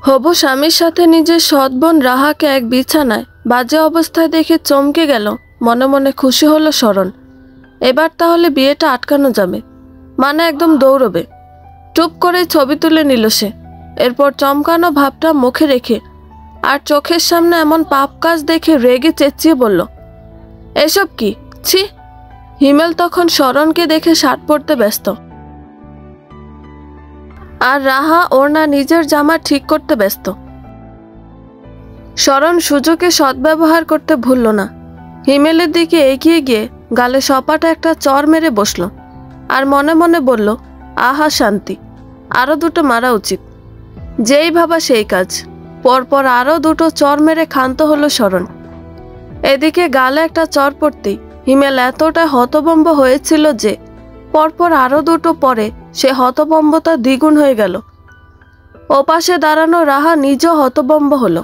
হবু স্বামীর সাথে নিজের সৎ বোন রাহাকে এক বিছানায় বাজে অবস্থায় দেখে চমকে গেল। মনে মনে খুশি হলো শরণ। এবার তাহলে বিয়েটা আটকানো যাবে, মানে একদম দৌড়বে। টুপ করে ছবি তুলে নিল সে। এরপর চমকানো ভাবটা মুখে রেখে আর চোখের সামনে এমন পাপ কাজ দেখে রেগে চেঁচিয়ে বলল, এসব কি, ছি। হিমেল তখন শরণকে দেখে শার্ট পরতে ব্যস্ত, আর রাহা ওড়না নিজের জামা ঠিক করতে ব্যস্ত। শরণ সুযোগে সদ্ব্যবহার করতে ভুলল না। হিমেলের দিকে এগিয়ে গিয়ে গালে সপাটা একটা চর মেরে বসল আর মনে মনে বলল, আহা শান্তি, আরও দুটো মারা উচিত। যেই ভাবা সেই কাজ। পরপর আরও দুটো চর মেরে ক্ষান্ত হলো শরণ। এদিকে গালে একটা চর পড়তেই হিমেল এতটা হতভম্ব হয়েছিল যে পরপর আরও দুটো পরে সে হতভম্বতা দ্বিগুণ হয়ে গেল। ওপাশে দাঁড়ানো রাহা নিজেও হতভম্ব হলো।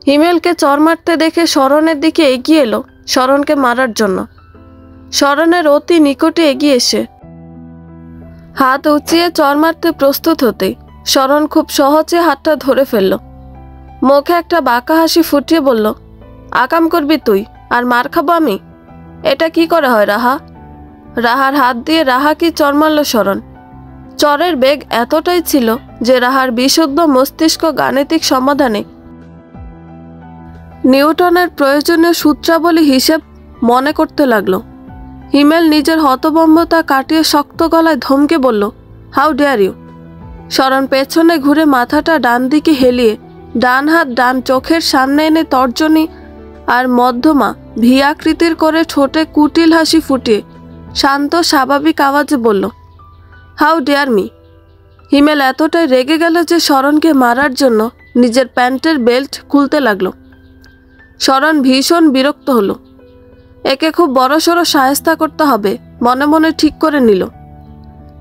হিমেলকে চর মারতে দেখে শরণের দিকে এগিয়ে এলো শরণকে মারার জন্য। শরণের অতি নিকটে এগিয়ে এসে হাত উঁচিয়ে চর মারতে প্রস্তুত হতেই শরণ খুব সহজে হাতটা ধরে ফেলল। মুখে একটা বাঁকা হাসি ফুটিয়ে বলল, আকাম করবি তুই আর মার খাবো আমি? এটা কি করে হয় রাহা? রাহার হাত দিয়ে রাহাকে চর মারল শরণ। চরের বেগ এতটাই ছিল যে রাহার বিশুদ্ধ মস্তিষ্ক গাণিতিক সমাধানে নিউটনের প্রয়োজনীয় সূত্রাবলী হিসেব মনে করতে লাগলো। হিমেল নিজের হতভম্বতা কাটিয়ে শক্ত গলায় ধমকে বলল, হাউ ডেয়ার ইউ। শরণ পেছনে ঘুরে মাথাটা ডান দিকে হেলিয়ে ডান হাত ডান চোখের সামনে এনে তর্জনী আর মধ্যমা ভি আকৃতির করে ঠোঁটে কুটিল হাসি ফুটিয়ে শান্ত স্বাভাবিক আওয়াজে বলল, হাউ ডেয়ার মি। হিমেল এতটাই রেগে গেল যে শরণকে মারার জন্য নিজের প্যান্টের বেল্ট খুলতে লাগলো। শরণ ভীষণ বিরক্ত হলো। একে খুব বড়সড় সায়স্তা করতে হবে মনে মনে ঠিক করে নিল।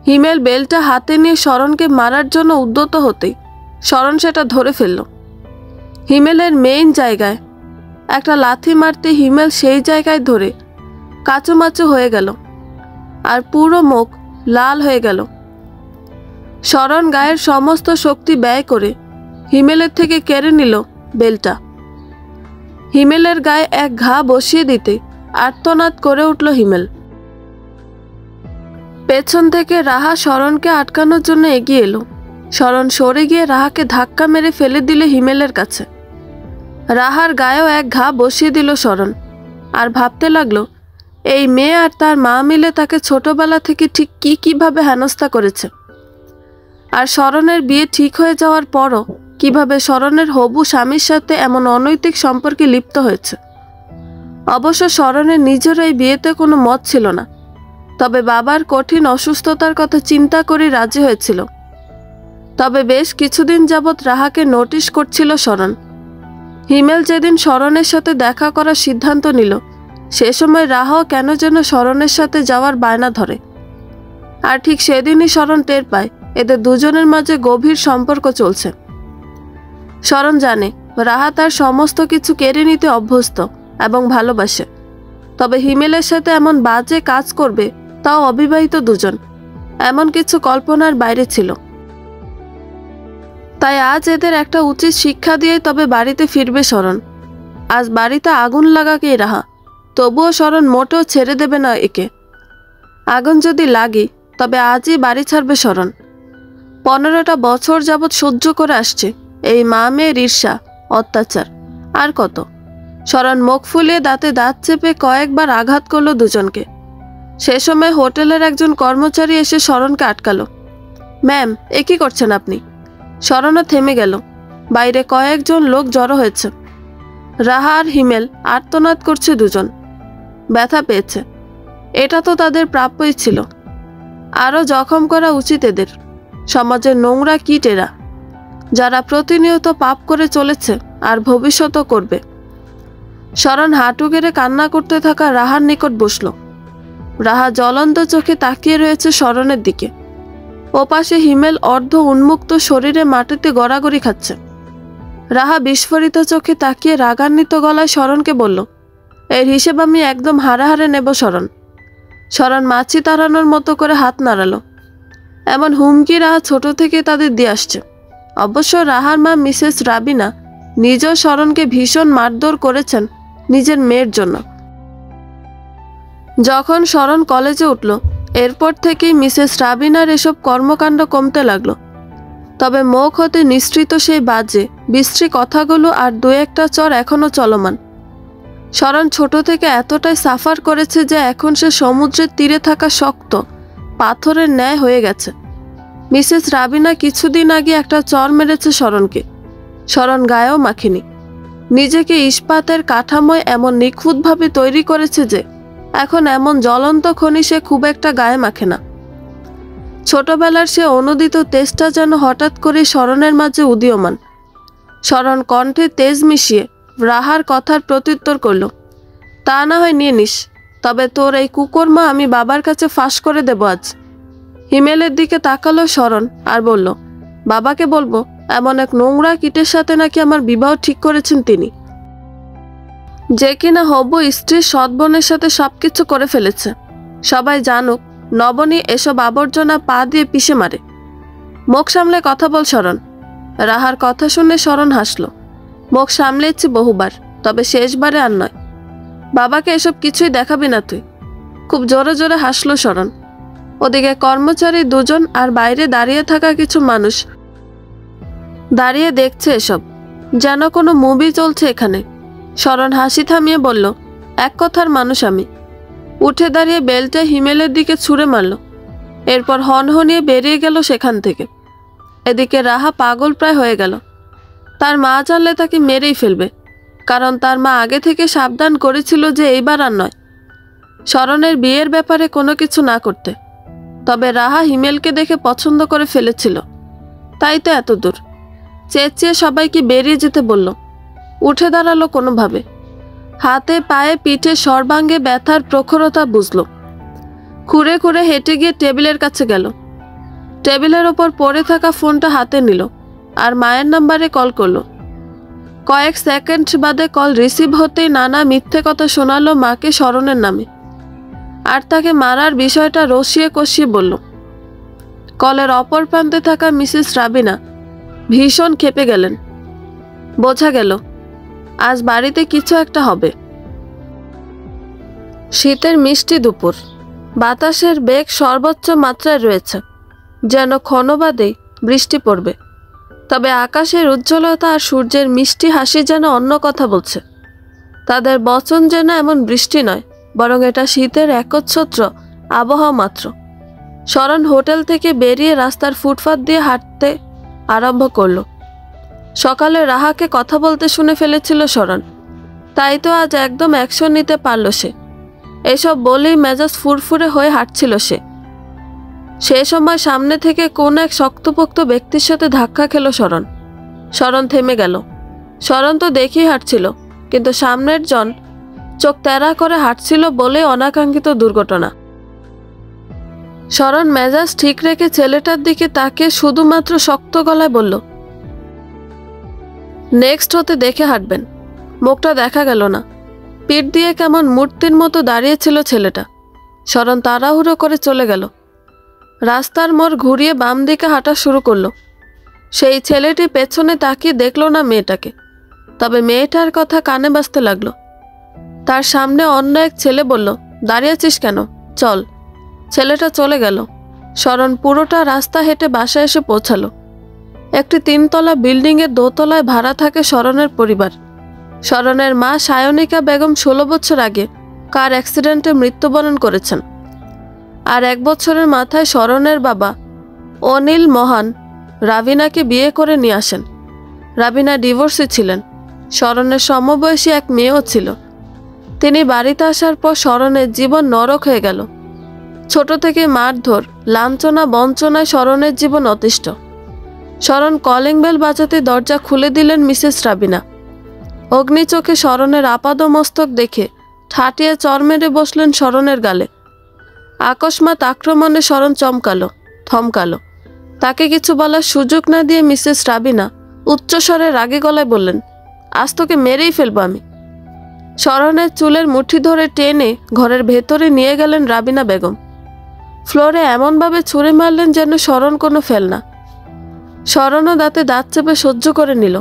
হিমেল বেলটা হাতে নিয়ে শরণকে মারার জন্য উদ্যত হতেই শরণ সেটা ধরে ফেলল। হিমেলের মেইন জায়গায় একটা লাথি মারতে হিমেল সেই জায়গায় ধরে কাচুমাচু হয়ে গেল আর পুরো মুখ লাল হয়ে গেল। শরণ গায়ের সমস্ত শক্তি ব্যয় করে হিমেলের থেকে কেড়ে নিল বেলটা। হিমেলের গায়ে এক ঘা বসিয়ে দিতে আর্তনাদ করে উঠল হিমেল। পেছন থেকে রাহা শরণকে আটকানোর জন্য এগিয়ে এলো। শরণ সরে গিয়ে রাহাকে ধাক্কা মেরে ফেলে দিল হিমেলের কাছে। রাহার গায়েও এক ঘা বসিয়ে দিল শরণ আর ভাবতে লাগলো, এই মেয়ে আর তার মা মিলে তাকে ছোটবেলা থেকে ঠিক কিভাবে হেনস্থা করেছে, আর শরণের বিয়ে ঠিক হয়ে যাওয়ার পরও কিভাবে শরণের হবু স্বামীর সাথে এমন অনৈতিক সম্পর্কে লিপ্ত হয়েছে। অবশ্য শরণের নিজেরও এই বিয়েতে কোনো মত ছিল না, তবে বাবার কঠিন অসুস্থতার কথা চিন্তা করে রাজি হয়েছিল। তবে বেশ কিছুদিন যাবৎ রাহাকে নোটিশ করছিল শরণ। হিমেল যেদিন শরণের সাথে দেখা করার সিদ্ধান্ত নিল সে সময় রাহাও কেন যেন শরণের সাথে যাওয়ার বায়না ধরে। আর ঠিক সেদিনই শরণ টের পায় এদের দুজনের মাঝে গভীর সম্পর্ক চলছে। শরণ জানে রাহা তার সমস্ত কিছু কেড়ে নিতে অভ্যস্ত এবং ভালোবাসে, তবে হিমেলের সাথে এমন বাজে কাজ করবে তাও অবিবাহিত দুজন, এমন কিছু কল্পনার বাইরে ছিল। তাই আজ এদের একটা উচিত শিক্ষা দিয়ে তবে বাড়িতে ফিরবে শরণ। আজ বাড়িতে আগুন লাগাকেই রাহা, তবুও শরণ মোটেও ছেড়ে দেবে না একে। আগুন যদি লাগে তবে আজই বাড়ি ছাড়বে শরণ। 15টা বছর যাবৎ সহ্য করে আসছে এই মা মেয়ের ঈর্ষা, অত্যাচার, আর কত। শরণ মুখ ফুলিয়ে দাঁতে দাঁত চেপে কয়েকবার আঘাত করলো দুজনকে। সে সময় হোটেলের একজন কর্মচারী এসে শরণকে আটকালো। ম্যাম, এ কি করছেন আপনি? শরণও থেমে গেল। বাইরে কয়েকজন লোক জড়ো হয়েছে। রাহা আর হিমেল আর্তনাদ করছে দুজন। ব্যথা পেয়েছে, এটা তো তাদের প্রাপ্যই ছিল। আরও জখম করা উচিত এদের। সমাজের নোংরা কীটেরা, যারা প্রতিনিয়ত পাপ করে চলেছে আর ভবিষ্যতও করবে। শরণ হাঁটু গেড়ে কান্না করতে থাকা রাহার নিকট বসল। রাহা জ্বলন্ত চোখে তাকিয়ে রয়েছে শরণের দিকে। ওপাশে হিমেল অর্ধ উন্মুক্ত শরীরে মাটিতে গড়াগড়ি খাচ্ছে। রাহা বিস্ফোরিত চোখে তাকিয়ে রাগান্বিত গলায় শরণকে বলল, এর হিসেব আমি একদম হাড়ে নেব শরণ। শরণ মাছি তাড়ানোর মতো করে হাত নাড়ালো। এমন হুমকি রাহা ছোট থেকে তাদের দিয়ে আসছে। অবশ্য রাহার মা মিসেস রাবিনা নিজেও শরণকে ভীষণ মারধর করেছেন নিজের মেয়ের জন্য। যখন শরণ কলেজে উঠল এরপর থেকেই মিসেস রাবিনার এসব কর্মকাণ্ড কমতে লাগলো। তবে মুখ হতে নিঃসৃত সেই বাজে বিশ্রী কথাগুলো আর দু একটা চর এখনো চলমান। শরণ ছোট থেকে এতটাই সাফার করেছে যে এখন সে সমুদ্রের তীরে থাকা শক্ত পাথরের ন্যায় হয়ে গেছে। মিসেস রাবিনা কিছুদিন আগে একটা চর মেরেছে শরণকে। শরণ গায়েও মাখেনি। নিজেকে ইস্পাতের কাঠামোয় এমন নিখুঁতভাবে তৈরি করেছে যে এখন এমন জ্বলন্ত খনি সে খুব একটা গায়ে মাখে না। ছোটবেলার সে অনুদিত তেজটা যেন হঠাৎ করে শরণের মাঝে উদীয়মান। শরণ কণ্ঠে তেজ মিশিয়ে রাহার কথার প্রত্যুত্তর করল, তা না হয় নিয়ে নিস, তবে তোর এই কুকর্মা আমি বাবার কাছে ফাঁস করে দেব আজ। হিমেলের দিকে তাকালো শরণ আর বলল, বাবাকে বলবো এমন এক নোংরা কীটের সাথে নাকি আমার বিবাহ ঠিক করেছেন তিনি, যে কিনা হবু স্ত্রীর সৎবোনের সাথে সবকিছু করে ফেলেছে। সবাই জানুক নবনী এসব আবর্জনা পা দিয়ে পিষে মারে। মুখ সামলে কথা বল শরণ। রাহার কথা শুনে শরণ হাসল। মুখ সামলেছি বহুবার, তবে শেষবারে আর নয়। বাবাকে এসব কিছুই দেখাবি না তুই। খুব জোরে জোরে হাসল শরণ। ওদিকে কর্মচারী দুজন আর বাইরে দাঁড়িয়ে থাকা কিছু মানুষ দাঁড়িয়ে দেখছে এসব, যেন কোনো মুভি চলছে এখানে। শরণ হাসি থামিয়ে বলল, এক কথার মানুষ আমি। উঠে দাঁড়িয়ে বেলটা হিমেলের দিকে ছুঁড়ে মারল। এরপর হনহনিয়ে বেরিয়ে গেল সেখান থেকে। এদিকে রাহা পাগল প্রায় হয়ে গেল। তার মা জানলে তাকে মেরেই ফেলবে, কারণ তার মা আগে থেকে সাবধান করেছিল যে এইবার আর নয়, শরণের বিয়ের ব্যাপারে কোনো কিছু না করতে। তবে রাহা হিমেলকে দেখে পছন্দ করে ফেলেছিল, তাই তো এত দূর। চেঁচিয়ে সবাইকে বেরিয়ে যেতে বলল। উঠে দাঁড়ালো কোনোভাবে। হাতে পায়ে পিঠে সর্বাঙ্গে ব্যথার প্রখরতা বুঝল। খুঁড়ে খুঁড়ে হেঁটে গিয়ে টেবিলের কাছে গেল। টেবিলের ওপর পড়ে থাকা ফোনটা হাতে নিল আর মায়ের নাম্বারে কল করলো। কয়েক সেকেন্ড বাদে কল রিসিভ হতেই নানা মিথ্যে কথা শোনালো মাকে শরণের নামে, আর তাকে মারার বিষয়টা রসিয়ে কষিয়ে বলল। কলের অপর প্রান্তে থাকা মিসেস রাবিনা ভীষণ ক্ষেপে গেলেন। বোঝা গেল আজ বাড়িতে কিছু একটা হবে। শীতের মিষ্টি দুপুর, বাতাসের বেগ সর্বোচ্চ মাত্রায় রয়েছে, যেন ক্ষণবাদেই বৃষ্টি পড়বে। তবে আকাশের উজ্জ্বলতা আর সূর্যের মিষ্টি হাসি যেন অন্য কথা বলছে। তাদের বচন যেন এমন বৃষ্টি নয়, বরং এটা শীতের একচ্ছত্র আবহাওয়া মাত্র। শরণ হোটেল থেকে বেরিয়ে রাস্তার ফুটপাত দিয়ে হাঁটতে আরম্ভ করলো। সকালে রাহাকে কথা বলতে শুনে ফেলেছিল শরণ, তাই তো আজ একদম অ্যাকশন নিতে পারল সে। এসব বলেই মেজাজ ফুরফুরে হয়ে হাঁটছিল সে। সে সময় সামনে থেকে কোন এক শক্তপোক্ত ব্যক্তির সাথে ধাক্কা খেল শরণ। শরণ থেমে গেল। শরণ তো দেখেই হাঁটছিল, কিন্তু সামনের জন চোখ তেরা করে হাঁটছিল বলে অনাকাঙ্ক্ষিত দুর্ঘটনা। শরণ মেজাজ ঠিক রেখে ছেলেটার দিকে তাকিয়ে শুধুমাত্র শক্ত গলায় বলল, নেক্সট হতে দেখে হাঁটবেন। মুখটা দেখা গেল না। পিঠ দিয়ে কেমন মূর্তির মতো দাঁড়িয়েছিল ছেলেটা। শরণ তাড়াহুড়ো করে চলে গেল। রাস্তার মোড় ঘুরিয়ে বাম দিকে হাঁটা শুরু করলো। সেই ছেলেটি পেছনে তাকিয়ে দেখল না মেয়েটাকে, তবে মেয়েটার কথা কানে বাজতে লাগলো। তার সামনে অন্য এক ছেলে বলল, দাঁড়িয়েছিস কেন, চল। ছেলেটা চলে গেল। শরণ পুরোটা রাস্তা হেঁটে বাসায় এসে পৌঁছালো। একটি 3 তলা বিল্ডিংয়ের দোতলায় ভাড়া থাকে শরণের পরিবার। শরণের মা সায়নিকা বেগম 16 বছর আগে কার অ্যাক্সিডেন্টে মৃত্যুবরণ করেছেন। আর 1 বছরের মাথায় শরণের বাবা অনিল মহান রাবিনাকে বিয়ে করে নিয়ে আসেন। রাবিনা ডিভোর্সে ছিলেন। শরণের সমবয়সী এক মেয়েও ছিল। তিনি বাড়িতে আসার পর শরণের জীবন নরক হয়ে গেল। ছোট থেকে মারধর, লাঞ্ছনা, বঞ্চনায় শরণের জীবন অতিষ্ঠ। শরণ কলিং বেল বাজাতে দরজা খুলে দিলেন মিসেস রাবিনা। অগ্নি চোখে শরণের আপাদ মস্তক দেখে ঠাটিয়ে চর মেরে বসলেন শরণের গালে। আকস্মাৎ আক্রমণে শরণ চমকালো, থমকালো। তাকে কিছু বলার সুযোগ না দিয়ে মিসেস রাবিনা উচ্চস্বরে রাগে গলায় বললেন, আজ তোকে মেরেই ফেলবো আমি। শরণের চুলের মুঠি ধরে টেনে ঘরের ভেতরে নিয়ে গেলেন রাবিনা বেগম। ফ্লোরে এমনভাবে ছুঁড়ে মারলেন যেন শরণ কোনো ফেলনা। শরণও দাঁতে দাঁত চেপে সহ্য করে নিল।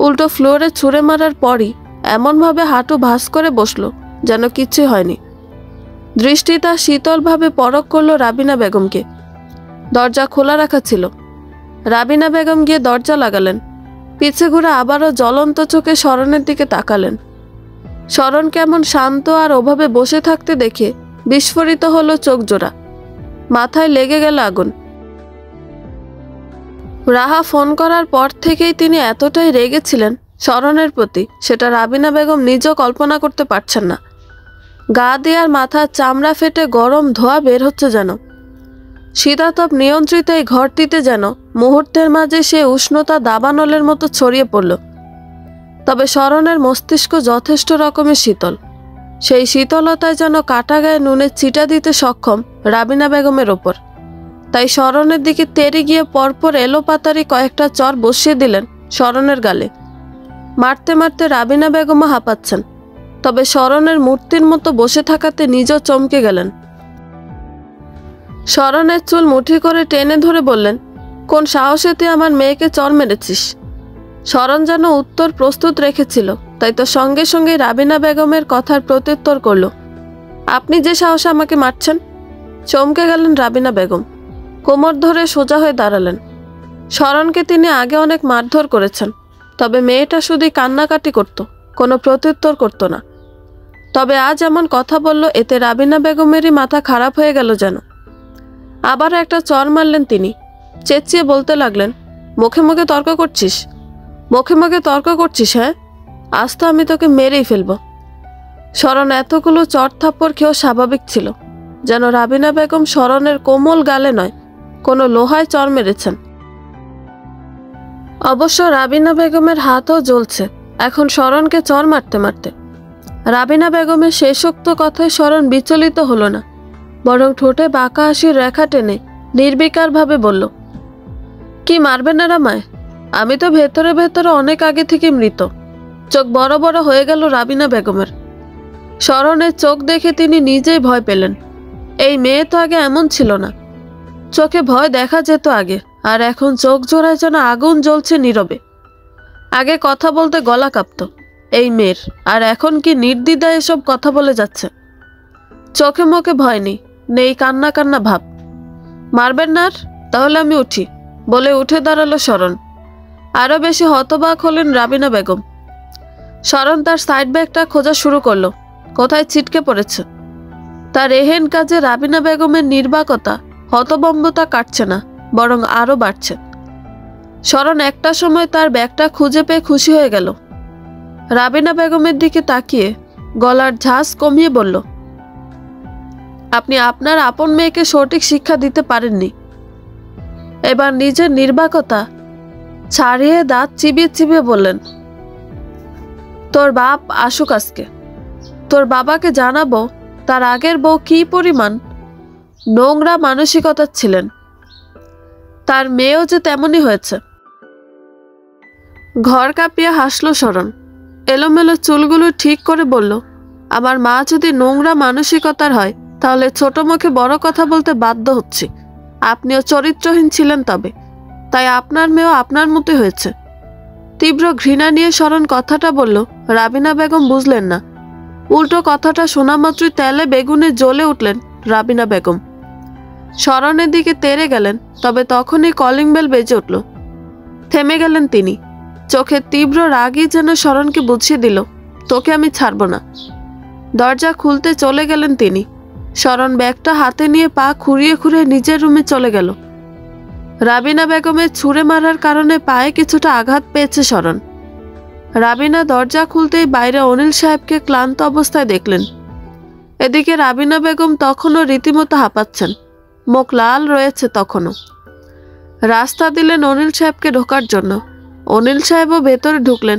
উল্টো ফ্লোরে ছুঁড়ে মারার পরই এমনভাবে হাঁটু ভাঁজ করে বসলো যেন কিচ্ছুই হয়নি। দৃষ্টি তা শীতলভাবে পরখ করলো রাবিনা বেগমকে। দরজা খোলা রাখা ছিল। রাবিনা বেগম গিয়ে দরজা লাগালেন। পিছে ঘুরে আবারও জ্বলন্ত চোখে শরণের দিকে তাকালেন। শরণ কেমন শান্ত আর ওভাবে বসে থাকতে দেখে বিস্ফোরিত হলো চোখ জোড়া। মাথায় লেগে গেল আগুন। রাহা ফোন করার পর থেকেই তিনি এতটাই রেগেছিলেন শরণের প্রতি, সেটা রাবিনা বেগম নিজেও কল্পনা করতে পারছেন না। গা দিয়ে আর মাথার চামড়া ফেটে গরম ধোঁয়া বের হচ্ছে যেন। শীতাতপ নিয়ন্ত্রিত এই ঘরটিতে যেন মুহূর্তের মাঝে সে উষ্ণতা দাবানলের মতো ছড়িয়ে পড়ল। তবে শরণের মস্তিষ্ক যথেষ্ট রকমের শীতল। সেই শীতলতায় যেন কাটা গায়ে নুনের ছিটা দিতে সক্ষম রাবিনা বেগমের ওপর। তাই শরণের দিকে তেড়ে গিয়ে পরপর এলোপাতারি কয়েকটা চর বসিয়ে দিলেন শরণের গালে। মারতে মারতে রাবিনা বেগমও হাঁপাচ্ছেন। তবে শরণের মূর্তির মতো বসে থাকাতে নিজেও চমকে গেলেন। শরণের চুল মুঠি করে টেনে ধরে বললেন, কোন সাহসে তুই আমার মেয়েকে চর মেরেছিস? শরণ যেন উত্তর প্রস্তুত রেখেছিল, তাই তো সঙ্গে সঙ্গে রাবিনা বেগমের কথার প্রত্যুত্তর করল, আপনি যে সাহসে আমাকে মারছেন? চমকে গেলেন রাবিনা বেগম। কোমর ধরে সোজা হয়ে দাঁড়ালেন। শরণকে তিনি আগে অনেক মারধর করেছেন, তবে মেয়েটা শুধুই কান্নাকাটি করত, কোনো প্রত্যুত্তর করত না। তবে আজ এমন কথা বলল, এতে রাবিনা বেগমেরই মাথা খারাপ হয়ে গেল যেন। আবারও একটা চর মারলেন তিনি। চেঁচিয়ে বলতে লাগলেন, মুখে মুখে তর্ক করছিস? মুখে মুখে তর্ক করছিস? হ্যাঁ, আজ তো আমি তোকে মেরেই ফেলব। শরণ এতগুলো চর থাপ্পড় খেয়েও স্বাভাবিক ছিল, যেন রাবিনা বেগম শরণের কোমল গালে নয়, কোনো লোহায় চর মেরেছেন। অবশ্য রাবিনা বেগমের হাতও জ্বলছে এখন শরণকে চর মারতে মারতে। রাবিনা বেগমের শেষোক্ত কথায় শরণ বিচলিত হলো না, বরং ঠোঁটে বাঁকা হাসির রেখা টেনে নির্বিকারভাবে বলল, কি মারবেন না রামায়? আমি তো ভেতরে ভেতরে অনেক আগে থেকে মৃত। চোখ বড় বড় হয়ে গেল রাবিনা বেগমের। শরণের চোখ দেখে তিনি নিজেই ভয় পেলেন। এই মেয়ে তো আগে এমন ছিল না। চোখে ভয় দেখা যেত আগে, আর এখন চোখ জোড়ায় যেন আগুন জ্বলছে নীরবে। আগে কথা বলতে গলা কাঁপত এই মেয়ের, আর এখন কি নির্দ্বিধায় এসব কথা বলে যাচ্ছে। চোখে মুখে ভয় নেই, নেই কান্না কান্না ভাব। মারবেন না আর? তাহলে আমি উঠি, বলে উঠে দাঁড়ালো শরণ। আরো বেশি হতবাক হলেন রাবিনা বেগম। শরণ তার সাইড ব্যাগটা খোঁজা শুরু করলো, কোথায় ছিটকে পড়েছে। তার এহেন কাজে রাবিনা বেগমের নির্বাকতা, হতবম্বতা কাটছে না, বরং আরো বাড়ছে। শরণ একটা সময় তার ব্যাগটা খুঁজে পেয়ে খুশি হয়ে গেল। রাবিনা বেগমের দিকে তাকিয়ে গলার ঝাঁজ কমিয়ে বলল, আপনি আপনার আপন মেয়েকে সঠিক শিক্ষা দিতে পারেননি। এবার নিজের নির্বাকতা ছাড়িয়ে দাঁত চিবিয়ে চিবিয়ে বললেন, তোর বাপ আসুক আজকে, তোর বাবাকে জানাবো তার আগের বউ কি পরিমাণ নোংরা মানসিকতার ছিলেন। তার মেয়েও যে তেমনই হয়েছে। ঘর কাঁপিয়ে হাসল শরণ। এলোমেলো চুলগুলো ঠিক করে বলল, আমার মা যদি নোংরা মানসিকতার হয় তাহলে ছোট মুখে বড় কথা বলতে বাধ্য হচ্ছি। আপনিও চরিত্রহীন ছিলেন, তবে তাই আপনার মেয়েও আপনার মতোই হয়েছে। তীব্র ঘৃণা নিয়ে শরণ কথাটা বলল, রাবিনা বেগম বুঝলেন না। উল্টো কথাটা শোনা মাত্রই তেলে বেগুনে জ্বলে উঠলেন রাবিনা বেগম। শরণের দিকে তেড়ে গেলেন, তবে তখনই কলিং বেল বেজে উঠল। থেমে গেলেন তিনি। চোখের তীব্র রাগই যেন শরণকে বুঝিয়ে দিল, তোকে আমি ছাড়ব না। দরজা খুলতে চলে গেলেন তিনি। শরণ ব্যাগটা হাতে নিয়ে পা খুঁড়িয়ে খুঁড়িয়ে নিজের রুমে চলে গেল। রাবিনা বেগমের ছুঁড়ে মারার কারণে পায়ে কিছুটা আঘাত পেয়েছে শরণ। রাবিনা দরজা খুলতেই বাইরে অনিল সাহেবকে ক্লান্ত অবস্থায় দেখলেন। এদিকে রাবিনা বেগম তখনও রীতিমতো হাঁপাচ্ছেন, মুখ লাল রয়েছে তখনও। রাস্তা দিলেন অনিল সাহেবকে ঢোকার জন্য। অনিল সাহেবও ভেতরে ঢুকলেন।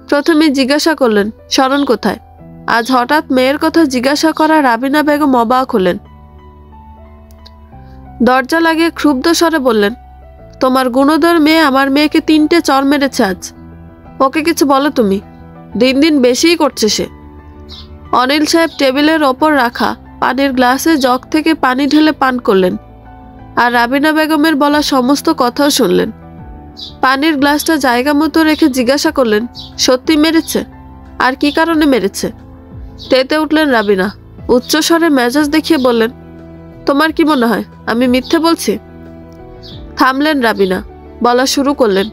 প্রথমে জিজ্ঞাসা করলেন, শরণ কোথায়? আজ হঠাৎ মেয়ের কথা জিজ্ঞাসা করা রাবিনা বেগম অবাক হলেন। দরজা লাগিয়ে ক্ষুব্ধ স্বরে বললেন, তোমার গুণধর মেয়ে আমার মেয়েকে 3টে চর মেরেছে আজ। ওকে কিছু বলো তুমি, দিন দিন বেশিই করছে সে। অনিল সাহেব টেবিলের ওপর রাখা পানির গ্লাসে জগ থেকে পানি ঢেলে পান করলেন, আর রাবিনা বেগমের বলা সমস্ত কথাও শুনলেন। পানির গ্লাসটা জায়গা মতো রেখে জিজ্ঞাসা করলেন, সত্যি মেরেছে? আর কি কারণে মেরেছে? তেতে উঠলেন রাবিনা। উচ্চস্বরে মেজাজ দেখিয়ে বললেন, তোমার কি মনে হয় আমি মিথ্যে বলছি? থামলেন রাবিনা, বলা শুরু করলেন,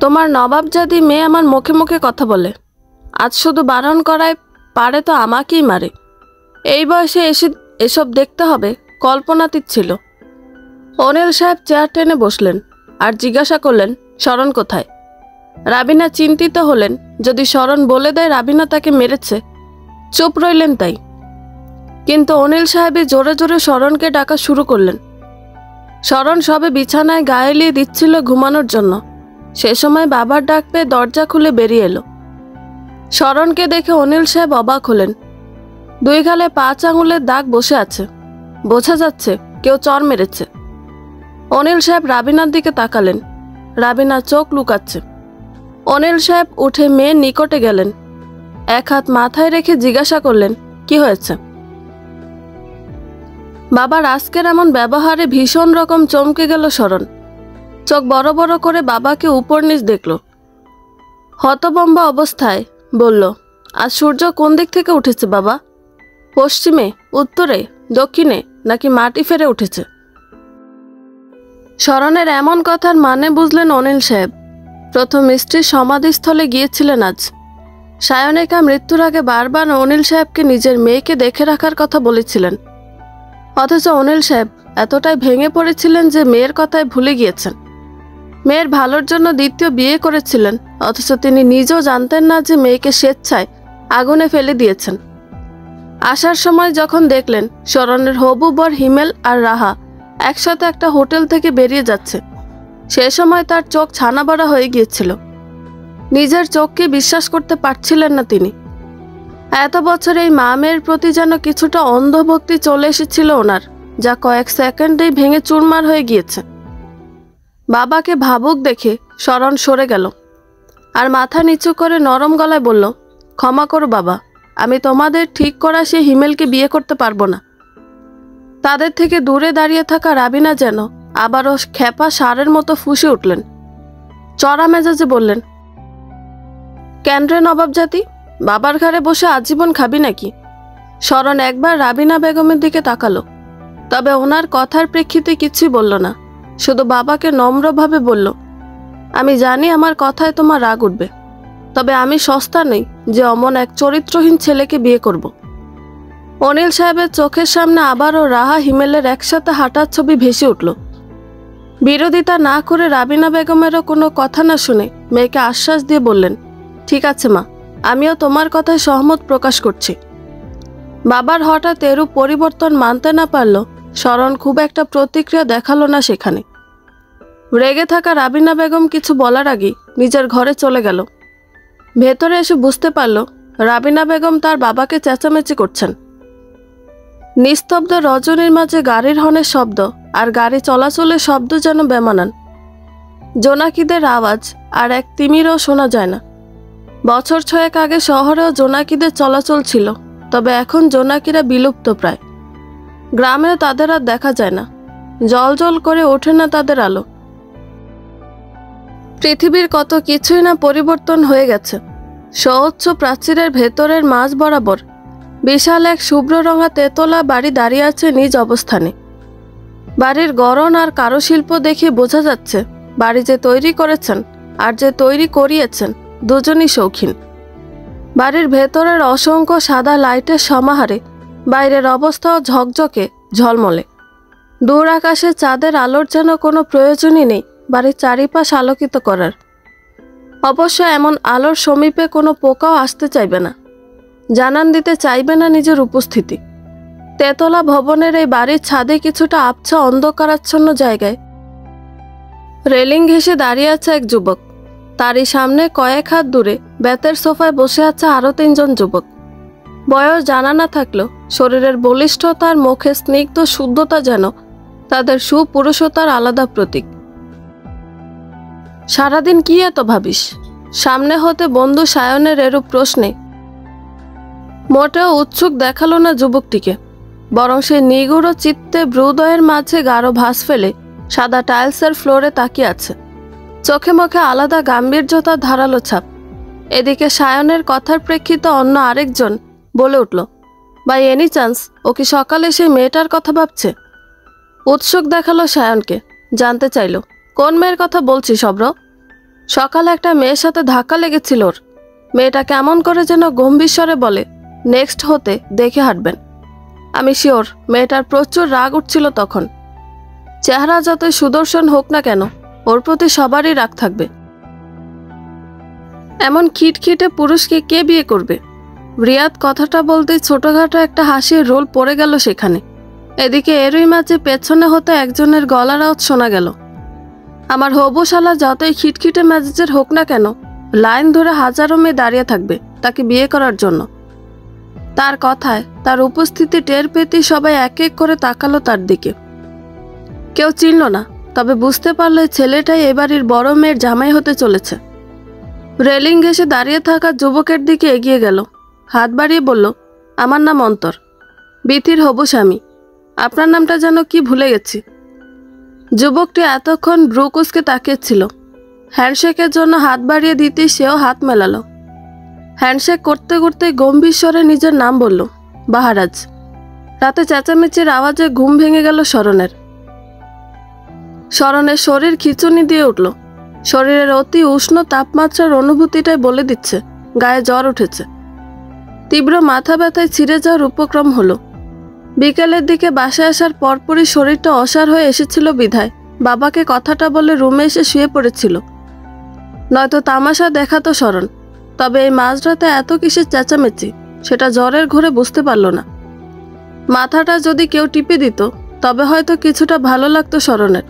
তোমার নবাবজাদি মেয়ে আমার মুখে মুখে কথা বলে, আজ শুধু বারণ করায় পারে তো আমাকেই মারে। এই বয়সে এসব দেখতে হবে কল্পনাতীত ছিল। অনিল সাহেব চেয়ার টেনে বসলেন আর জিজ্ঞাসা করলেন, শরণ কোথায়? রাবিনা চিন্তিত হলেন, যদি শরণ বলে দেয় রাবিনা তাকে মেরেছে। চুপ রইলেন তাই। কিন্তু অনিল সাহেবই জোরে জোরে শরণকে ডাকা শুরু করলেন। শরণ সবে বিছানায় গায়ে এলিয়ে দিচ্ছিল ঘুমানোর জন্য। সে সময় বাবার ডাক পেয়ে দরজা খুলে বেরিয়ে এলো। শরণকে দেখে অনিল সাহেব অবাক হলেন। দুই গালে 5 আঙুলের দাগ বসে আছে, বোঝা যাচ্ছে কেউ চর মেরেছে। অনিল সাহেব রাবিনার দিকে তাকালেন। রাবিনা চোখ লুকাচ্ছে। অনিল সাহেব উঠে মেয়ের নিকটে গেলেন, এক হাত মাথায় রেখে জিজ্ঞাসা করলেন, কি হয়েছে? বাবার আজকের এমন ব্যবহারে ভীষণ রকম চমকে গেল শরণ। চোখ বড় বড় করে বাবাকে উপর নিচ দেখল। হতভম্ব অবস্থায় বলল, আজ সূর্য কোন দিক থেকে উঠেছে বাবা? পশ্চিমে, উত্তরে, দক্ষিণে, নাকি মাটি ফেরে উঠেছে? শরণের এমন কথার মানে বুঝলেন অনিল সাহেব। প্রথম স্ত্রীর সমাধিস্থলে গিয়েছিলেন আজ। সায়নিকা মৃত্যুর আগে বারবার অনিল সাহেবকে নিজের মেয়েকে দেখে রাখার কথা বলেছিলেন। অথচ অনিল সাহেব এতটাই ভেঙে পড়েছিলেন যে মেয়ের কথায় ভুলে গিয়েছেন। মেয়ের ভালোর জন্য দ্বিতীয় বিয়ে করেছিলেন, অথচ তিনি নিজেও জানতেন না যে মেয়েকে স্বেচ্ছায় আগুনে ফেলে দিয়েছেন। আসার সময় যখন দেখলেন শরণের হবু বর হিমেল আর রাহা একসাথে একটা হোটেল থেকে বেরিয়ে যাচ্ছে, সে সময় তার চোখ ছানাবড়া হয়ে গিয়েছিল। নিজের চোখকে বিশ্বাস করতে পারছিলেন না তিনি। এত বছর এই মা মেয়ের প্রতি যেন কিছুটা অন্ধভক্তি চলে এসেছিল ওনার, যা কয়েক সেকেন্ডেই ভেঙে চুরমার হয়ে গিয়েছে। বাবাকে ভাবুক দেখে শরণ সরে গেল আর মাথা নিচু করে নরম গলায় বলল, ক্ষমা করো বাবা, আমি তোমাদের ঠিক করা সে হিমেলকে বিয়ে করতে পারবো না। তাদের থেকে দূরে দাঁড়িয়ে থাকা রাবিনা যেন আবারও খেপা ষাঁড়ের মতো ফুঁসে উঠলেন। চড়া মেজাজে বললেন, কেন রে নবাব জাতি, বাবার ঘরে বসে আজীবন খাবি নাকি? শরণ একবার রাবিনা বেগমের দিকে তাকালো, তবে ওনার কথার প্রেক্ষিতে কিছুই বলল না। শুধু বাবাকে নম্রভাবে বলল, আমি জানি আমার কথায় তোমার রাগ উঠবে, তবে আমি সস্তা নই যে অমন এক চরিত্রহীন ছেলেকে বিয়ে করব। অনিল সাহেবের চোখের সামনে আবারও রাহা হিমেলের একসাথে হাঁটার ছবি ভেসে উঠল। বিরোধিতা না করে রাবিনা বেগমেরও কোনো কথা না শুনে মেয়েকে আশ্বাস দিয়ে বললেন, ঠিক আছে মা, আমিও তোমার কথায় সহমত প্রকাশ করছি। বাবার হঠাৎ এরূপ পরিবর্তন মানতে না পারল শরণ খুব একটা প্রতিক্রিয়া দেখালো না সেখানে। রেগে থাকা রাবিনা বেগম কিছু বলার আগে নিজের ঘরে চলে গেল। ভেতরে এসে বুঝতে পারল রাবিনা বেগম তার বাবাকে চেঁচামেচি করছেন। নিস্তব্ধ রজনীর মাঝে গাড়ির হর্নের শব্দ আর গাড়ি চলাচলের শব্দ যেন বেমানান। জোনাকিদের আওয়াজ আর এক তিমিরও শোনা যায় না। বছর 6 আগে শহরেও জোনাকিদের চলাচল ছিল, তবে এখন জোনাকিরা বিলুপ্ত প্রায়। গ্রামেও তাদের আর দেখা যায় না, জল জল করে ওঠে না তাদের আলো। পৃথিবীর কত কিছুই না পরিবর্তন হয়ে গেছে। সহস্র প্রাচীরের ভেতরের মাঝ বরাবর বিশাল এক শুভ্র রঙা তেতলা বাড়ি দাঁড়িয়ে আছে নিজ অবস্থানে। বাড়ির গড়ন আর কারুশিল্প দেখে বোঝা যাচ্ছে বাড়ি যে তৈরি করেছেন আর যে তৈরি করিয়েছেন দুজনই শৌখিন। বাড়ির ভেতরের অসংখ্য সাদা লাইটের সমাহারে বাইরের অবস্থাও ঝকঝকে ঝলমলে। দূর আকাশে চাঁদের আলোর যেন কোনো প্রয়োজনই নেই বাড়ির চারিপাশ আলোকিত করার। অবশ্য এমন আলোর সমীপে কোনো পোকাও আসতে চাইবে না, জানান দিতে চাইবে না নিজের উপস্থিতি। তেতলা ভবনের এই বাড়ির ছাদে কিছুটা আবছা অন্ধকারাচ্ছন্ন জায়গায় রেলিং ঘেঁষে দাঁড়িয়ে আছে এক যুবক। তারই সামনে কয়েক হাত দূরে বেতের সোফায় বসে আছে আরও 3 জন যুবক। বয়স জানা না থাকলেও শরীরের বলিষ্ঠতার মুখে স্নিগ্ধ শুদ্ধতা যেন তাদের সুপুরুষতার আলাদা প্রতীক। সারাদিন কি এত ভাবিস? সামনে হতে বন্ধু সায়নের এরূপ প্রশ্নে মোটেও উৎসুক দেখালো না যুবকটিকে, বরং সে নিগুড় চিত্তে ভ্রুদয়ের মাঝে গাঢ় ভাঁজ ফেলে সাদা টাইলসের ফ্লোরে তাকিয়ে আছে, চোখে মুখে আলাদা গাম্ভীর্যতার ধারালো ছাপ। এদিকে সায়নের কথার প্রেক্ষিতে অন্য আরেকজন বলে উঠল, বাই এনি চান্স ও কি সকালে সেই মেয়েটার কথা ভাবছে? উৎসুক দেখালো সায়নকে, জানতে চাইল, কোন মেয়ের কথা বলছিস অব্র? সকালে একটা মেয়ের সাথে ধাক্কা লেগেছিল ওর। মেয়েটা কেমন করে যেন গম্ভীর স্বরে বলে, নেক্সট হতে দেখে হাঁটবেন। আমি শিওর মেয়েটার প্রচুর রাগ উঠছিল তখন। চেহারা যতই সুদর্শন হোক না কেন, ওর প্রতি সবারই রাগ থাকবে। এমন খিটখিটে পুরুষকে কে বিয়ে করবে? রিয়াদ কথাটা বলতেই ছোটখাটো একটা হাসির রোল পড়ে গেল সেখানে। এদিকে এরই মাঝে পেছনে হতে একজনের গলার আওয়াজ শোনা গেল, আমার হবু শালা যতই খিটখিটে মেজাজের হোক না কেন, লাইন ধরে হাজারো মেয়ে দাঁড়িয়ে থাকবে তাকে বিয়ে করার জন্য। তার কথায় তার উপস্থিতি টের পেতেই সবাই এক এক করে তাকালো তার দিকে। কেউ চিনল না, তবে বুঝতে পারলো ছেলেটাই এবাড়ির বড় মেয়ের জামাই হতে চলেছে। রেলিং ঘেঁষে দাঁড়িয়ে থাকা যুবকের দিকে এগিয়ে গেল, হাত বাড়িয়ে বলল, আমার নাম অন্তর, বিথির হবু স্বামী। আপনার নামটা যেন কি ভুলে গেছি। যুবকটি এতক্ষণ ব্রুকুসকে তাকিয়েছিল। হ্যান্ডশেকের জন্য হাত বাড়িয়ে দিতেই সেও হাত মেলালো। হ্যান্ডশেক করতে করতে গম্ভীর স্বরে নিজের নাম বলল, বাহারাজ। রাতে চেঁচামেচির আওয়াজে ঘুম ভেঙে গেল শরণের। শরণের শরীর খিঁচুনি দিয়ে উঠল। শরীরের অতি উষ্ণ তাপমাত্রার অনুভূতিটাই বলে দিচ্ছে গায়ে জ্বর উঠেছে। তীব্র মাথা ব্যথায় ছিঁড়ে যাওয়ার উপক্রম হলো। বিকেলের দিকে বাসায় আসার পরপরই শরীরটা অসাড় হয়ে এসেছিল বিধায় বাবাকে কথাটা বলে রুমে এসে শুয়ে পড়েছিল। নয়তো তামাশা দেখাতো শরণ, তবে এই মাঝরাতে এত কিসের চেঁচামেচি সেটা জ্বরের ঘোরে বুঝতে পারল না। মাথাটা যদি কেউ টিপে দিত তবে হয়তো কিছুটা ভালো লাগতো শরণের।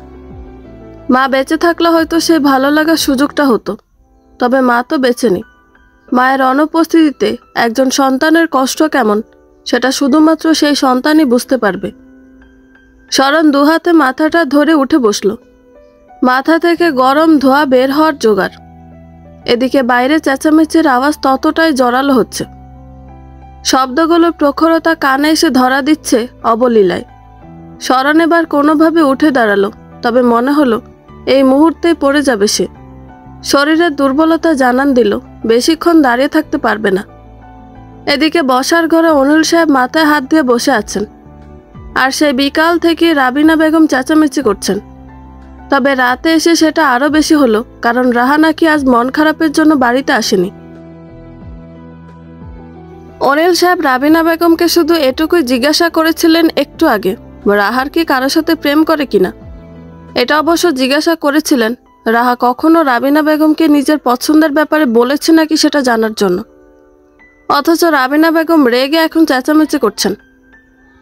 মা বেঁচে থাকলে হয়তো সে ভালো লাগার সুযোগটা হতো, তবে মা তো বেঁচে নেই। মায়ের অনুপস্থিতিতে একজন সন্তানের কষ্ট কেমন সেটা শুধুমাত্র সেই সন্তানই বুঝতে পারবে। শরণ দুহাতে মাথাটা ধরে উঠে বসল। মাথা থেকে গরম ধোঁয়া বের হওয়ার জোগাড়। এদিকে বাইরে চেঁচামেচির আওয়াজ ততটাই জোরালো হচ্ছে। শব্দগুলোর প্রখরতা কানে এসে ধরা দিচ্ছে অবলীলায়। শরণ এবার কোনোভাবে উঠে দাঁড়ালো, তবে মনে হলো এই মুহূর্তেই পড়ে যাবে সে। শরীরের দুর্বলতা জানান দিল বেশিক্ষণ দাঁড়িয়ে থাকতে পারবে না। এদিকে বসার ঘরে অনিল সাহেব মাথায় হাত দিয়ে বসে আছেন, আর সেই বিকাল থেকে রাবিনা বেগম চেঁচামেচি করছেন। তবে রাতে এসে সেটা আরও বেশি হলো, কারণ রাহা নাকি আজ মন খারাপের জন্য বাড়িতে আসেনি। অনিল সাহেব রাবিনা বেগমকে শুধু এটুকুই জিজ্ঞাসা করেছিলেন একটু আগে, রাহার কি কারোর সাথে প্রেম করে কিনা। এটা অবশ্য জিজ্ঞাসা করেছিলেন রাহা কখনো রাবিনা বেগমকে নিজের পছন্দের ব্যাপারে বলেছে নাকি সেটা জানার জন্য। অথচ রাবিনা বেগম রেগে এখন চেঁচামেচি করছেন,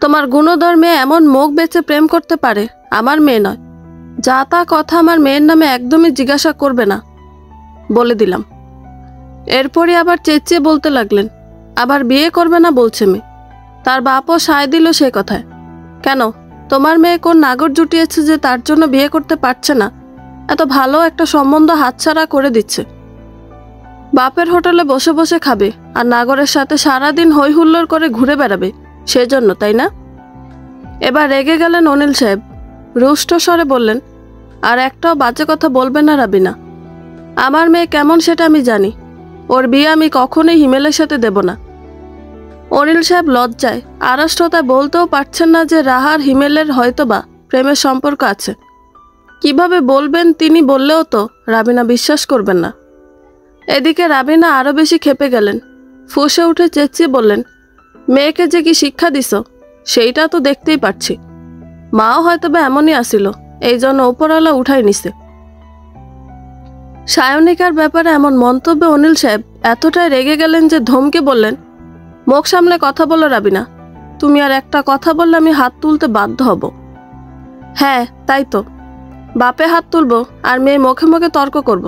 তোমার গুণধর মেয়ে এমন মুখ বেঁচে প্রেম করতে পারে, আমার মেয়ে নয়। যা তা কথা আমার মেয়ের নামে একদমই জিজ্ঞাসা করবে না, বলে দিলাম। এরপরই আবার চেঁচিয়ে বলতে লাগলেন, আবার বিয়ে করবে না বলছে মেয়ে। তার বাপও সায় দিল সে কথায়। কেন, তোমার মেয়ে কোন নাগর জুটিয়েছে যে তার জন্য বিয়ে করতে পারছে না? এত ভালো একটা সম্বন্ধ হাতছাড়া করে দিচ্ছে। বাপের হোটেলে বসে বসে খাবে আর নাগরের সাথে সারাদিন হই হুল্লোড় করে ঘুরে বেড়াবে, সেজন্য, তাই না? এবার রেগে গেলেন অনিল সাহেব। রুষ্ট স্বরে বললেন, আর একটাও বাজে কথা বলবে না রাবিনা। আমার মেয়ে কেমন সেটা আমি জানি। ওর বিয়ে আমি কখনোই হিমেলের সাথে দেব না। অনিল সাহেব লজ্জায় আড়ষ্টতায় বলতেও পারছেন না যে রাহার হিমেলের হয়তোবা প্রেমের সম্পর্ক আছে। কিভাবে বলবেন তিনি বললেও তো রাবিনা বিশ্বাস করবেন না। এদিকে রাবিনা আরও বেশি ক্ষেপে গেলেন। ফুঁসে উঠে চেঁচিয়ে বললেন, মেয়েকে যে কি শিক্ষা দিছ সেইটা তো দেখতেই পাচ্ছি। মাও হয়তোবা এমনই আসিল, এই জন্য উপরওয়ালা উঠাই নিছে। সায়নিকার ব্যাপারে এমন মন্তব্যে অনিল সাহেব এতটাই রেগে গেলেন যে ধমকে বললেন, মুখ সামলে কথা বলো রাবিনা। তুমি আর একটা কথা বললে আমি হাত তুলতে বাধ্য হব। হ্যাঁ তাই তো, বাপে হাত তুলব আর মেয়ে মুখে মুখে তর্ক করব।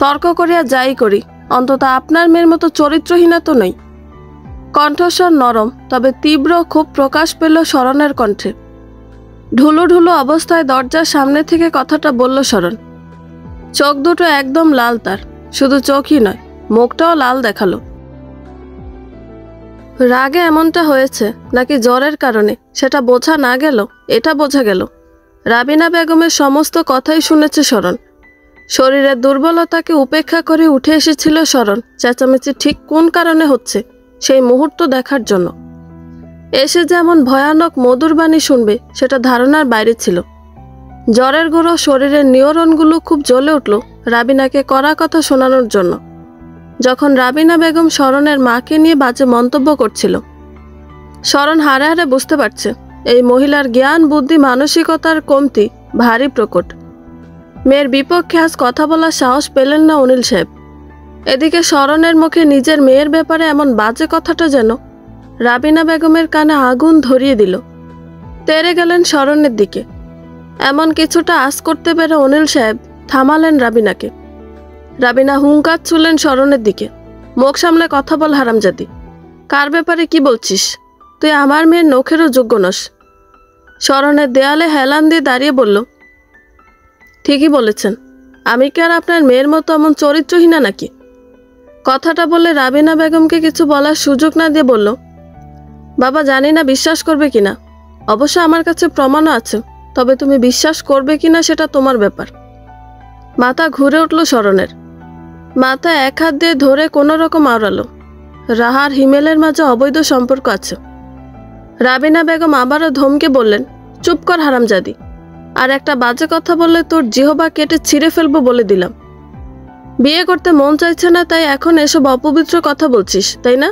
তর্ক করিয়া যাই করি, অন্তত আপনার মেয়ের মতো চরিত্রহীনা তো নই। কণ্ঠস্বর নরম, তবে তীব্র খুব প্রকাশ পেল শরণের কণ্ঠে। ঢুলু ঢুলু অবস্থায় দরজার সামনে থেকে কথাটা বলল শরণ। চোখ দুটো একদম লাল তার, শুধু চোখই নয় মুখটাও লাল দেখালো। রাগে এমনটা হয়েছে নাকি জ্বরের কারণে সেটা বোঝা না গেল, এটা বোঝা গেল রাবিনা বেগমের সমস্ত কথাই শুনেছে শরণ। শরীরের দুর্বলতাকে উপেক্ষা করে উঠে এসেছিল শরণ চেঁচামেচি ঠিক কোন কারণে হচ্ছে সেই মুহূর্ত দেখার জন্য। এসে যেমন ভয়ানক মধুর বাণী শুনবে সেটা ধারণার বাইরে ছিল। জ্বরের গুঁড়ো শরীরের নিউরনগুলো খুব জ্বলে উঠল রাবিনাকে কড়া কথা শোনানোর জন্য। যখন রাবিনা বেগম শরণের মাকে নিয়ে বাজে মন্তব্য করছিল, শরণ হারে হারে বুঝতে পারছে এই মহিলার জ্ঞান বুদ্ধি মানসিকতার কমতি ভারী প্রকট। মেয়ের বিপক্ষে আজ কথা বলার সাহস পেলেন না অনিল সাহেব। এদিকে শরণের মুখে নিজের মেয়ের ব্যাপারে এমন বাজে কথাটা যেন রাবিনা বেগমের কানে আগুন ধরিয়ে দিল। তেড়ে গেলেন শরণের দিকে। এমন কিছুটা আশ করতে পেরে অনিল সাহেব থামালেন রাবিনাকে। রাবিনা হুঙ্কার ছুলেন শরণের দিকে, মুখ সামলে কথা বল হারামজাদি। কার ব্যাপারে কি বলছিস? তুই আমার মেয়ের নখেরও যোগ্য নস। শরণের দেয়ালে হেলান দিয়ে দাঁড়িয়ে বলল, ঠিকই বলেছেন, আমি কি আর আপনার মেয়ের মতো এমন চরিত্রহীনা নাকি? কথাটা বলে রাবিনা বেগমকে কিছু বলার সুযোগ না দিয়ে বলল, বাবা জানি না বিশ্বাস করবে কিনা, অবশ্য আমার কাছে প্রমাণও আছে, তবে তুমি বিশ্বাস করবে কিনা সেটা তোমার ব্যাপার। মাথা ঘুরে উঠল শরণের। মাথা এক হাত দিয়ে ধরে কোনো রকম আওড়ালো। রাহার হিমেলের মাঝে অবৈধ সম্পর্ক আছে। রাবিনা বেগম আবারও ধমকে বললেন, চুপ কর হারামজাদি, আর একটা বাজে কথা বললে তোর জিহবা কেটে ছিঁড়ে ফেলবো বলে দিলাম। বিয়ে করতে মন চাইছে না তাই এখন এসব অপবিত্র কথা বলছিস, তাই না?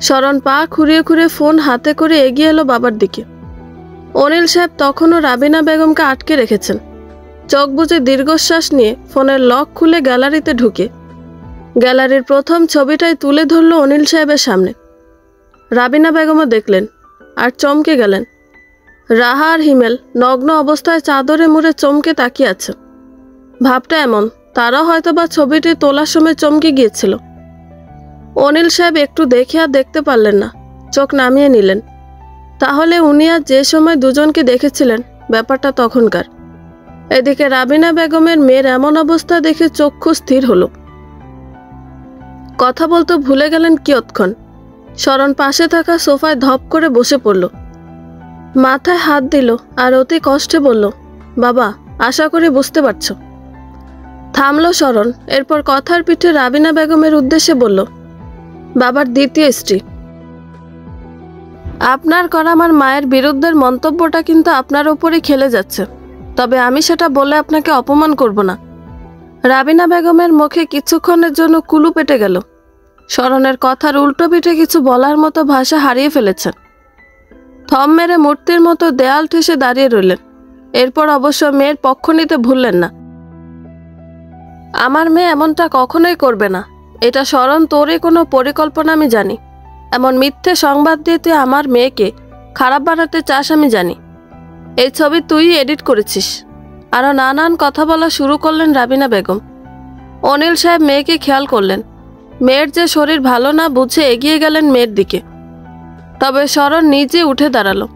শরণ পা খুঁড়িয়ে খুঁড়িয়ে ফোন হাতে করে এগিয়ে এলো বাবার দিকে। অনিল সাহেব তখনও রাবিনা বেগমকে আটকে রেখেছেন। চোখ বুজে দীর্ঘশ্বাস নিয়ে ফোনের লক খুলে গ্যালারিতে ঢুকে গ্যালারির প্রথম ছবিটাই তুলে ধরল অনিল সাহেবের সামনে। রাবিনা বেগমও দেখলেন আর চমকে গেলেন। রাহা আর হিমেল নগ্ন অবস্থায় চাদরে মুড়ে চমকে তাকিয়ে আছে। ভাবটা এমন, তারা হয়তোবা ছবিটি তোলার সময় চমকে গিয়েছিল। অনিল সাহেব একটু দেখে আর দেখতে পারলেন না, চোখ নামিয়ে নিলেন। তাহলে উনি আর যে সময় দুজনকে দেখেছিলেন ব্যাপারটা তখনকার। এদিকে রাবিনা বেগমের মেয়ের এমন অবস্থা দেখে চক্ষু স্থির হলো। কথা বলতে ভুলে গেলেন কিয়ৎক্ষণ। শরণ পাশে থাকা সোফায় ধপ করে বসে পড়ল, মাথায় হাত দিল আর অতি কষ্টে বলল, বাবা আশা করি বুঝতে পারছ। থামল শরণ, এরপর কথার পিঠে রাবিনা বেগমের উদ্দেশ্যে বলল, বাবার দ্বিতীয় স্ত্রী। আপনার করা আমার মায়ের বিরুদ্ধের মন্তব্যটা কিন্তু আপনার উপরই খেলে যাচ্ছে, তবে আমি সেটা বলে আপনাকে অপমান করব না। রাবিনা বেগমের মুখে কিছুক্ষণের জন্য কুলু পেটে গেল। শরণের কথার উল্টো পিঠে কিছু বলার মতো ভাষা হারিয়ে ফেলেছেন। থম মেরে মূর্তির মতো দেয়াল ঠেসে দাঁড়িয়ে রইলেন। এরপর অবশ্য মেয়ের পক্ষ নিতে ভুললেন না। আমার মেয়ে এমনটা কখনোই করবে না, এটা শরণ তোরই কোনো পরিকল্পনা আমি জানি। এমন মিথ্যে সংবাদ দিয়ে তুই আমার মেয়েকে খারাপ বানাতে চাস আমি জানি। এই ছবি তুই এডিট করেছিস। আরও নানান কথা বলা শুরু করলেন রাবিনা বেগম। অনিল সাহেব মেয়েকে খেয়াল করলেন। মেয়ের যে শরীর ভালো না বুঝে এগিয়ে গেলেন মেয়ের দিকে। তবে শরণ নিজে উঠে দাঁড়ালো।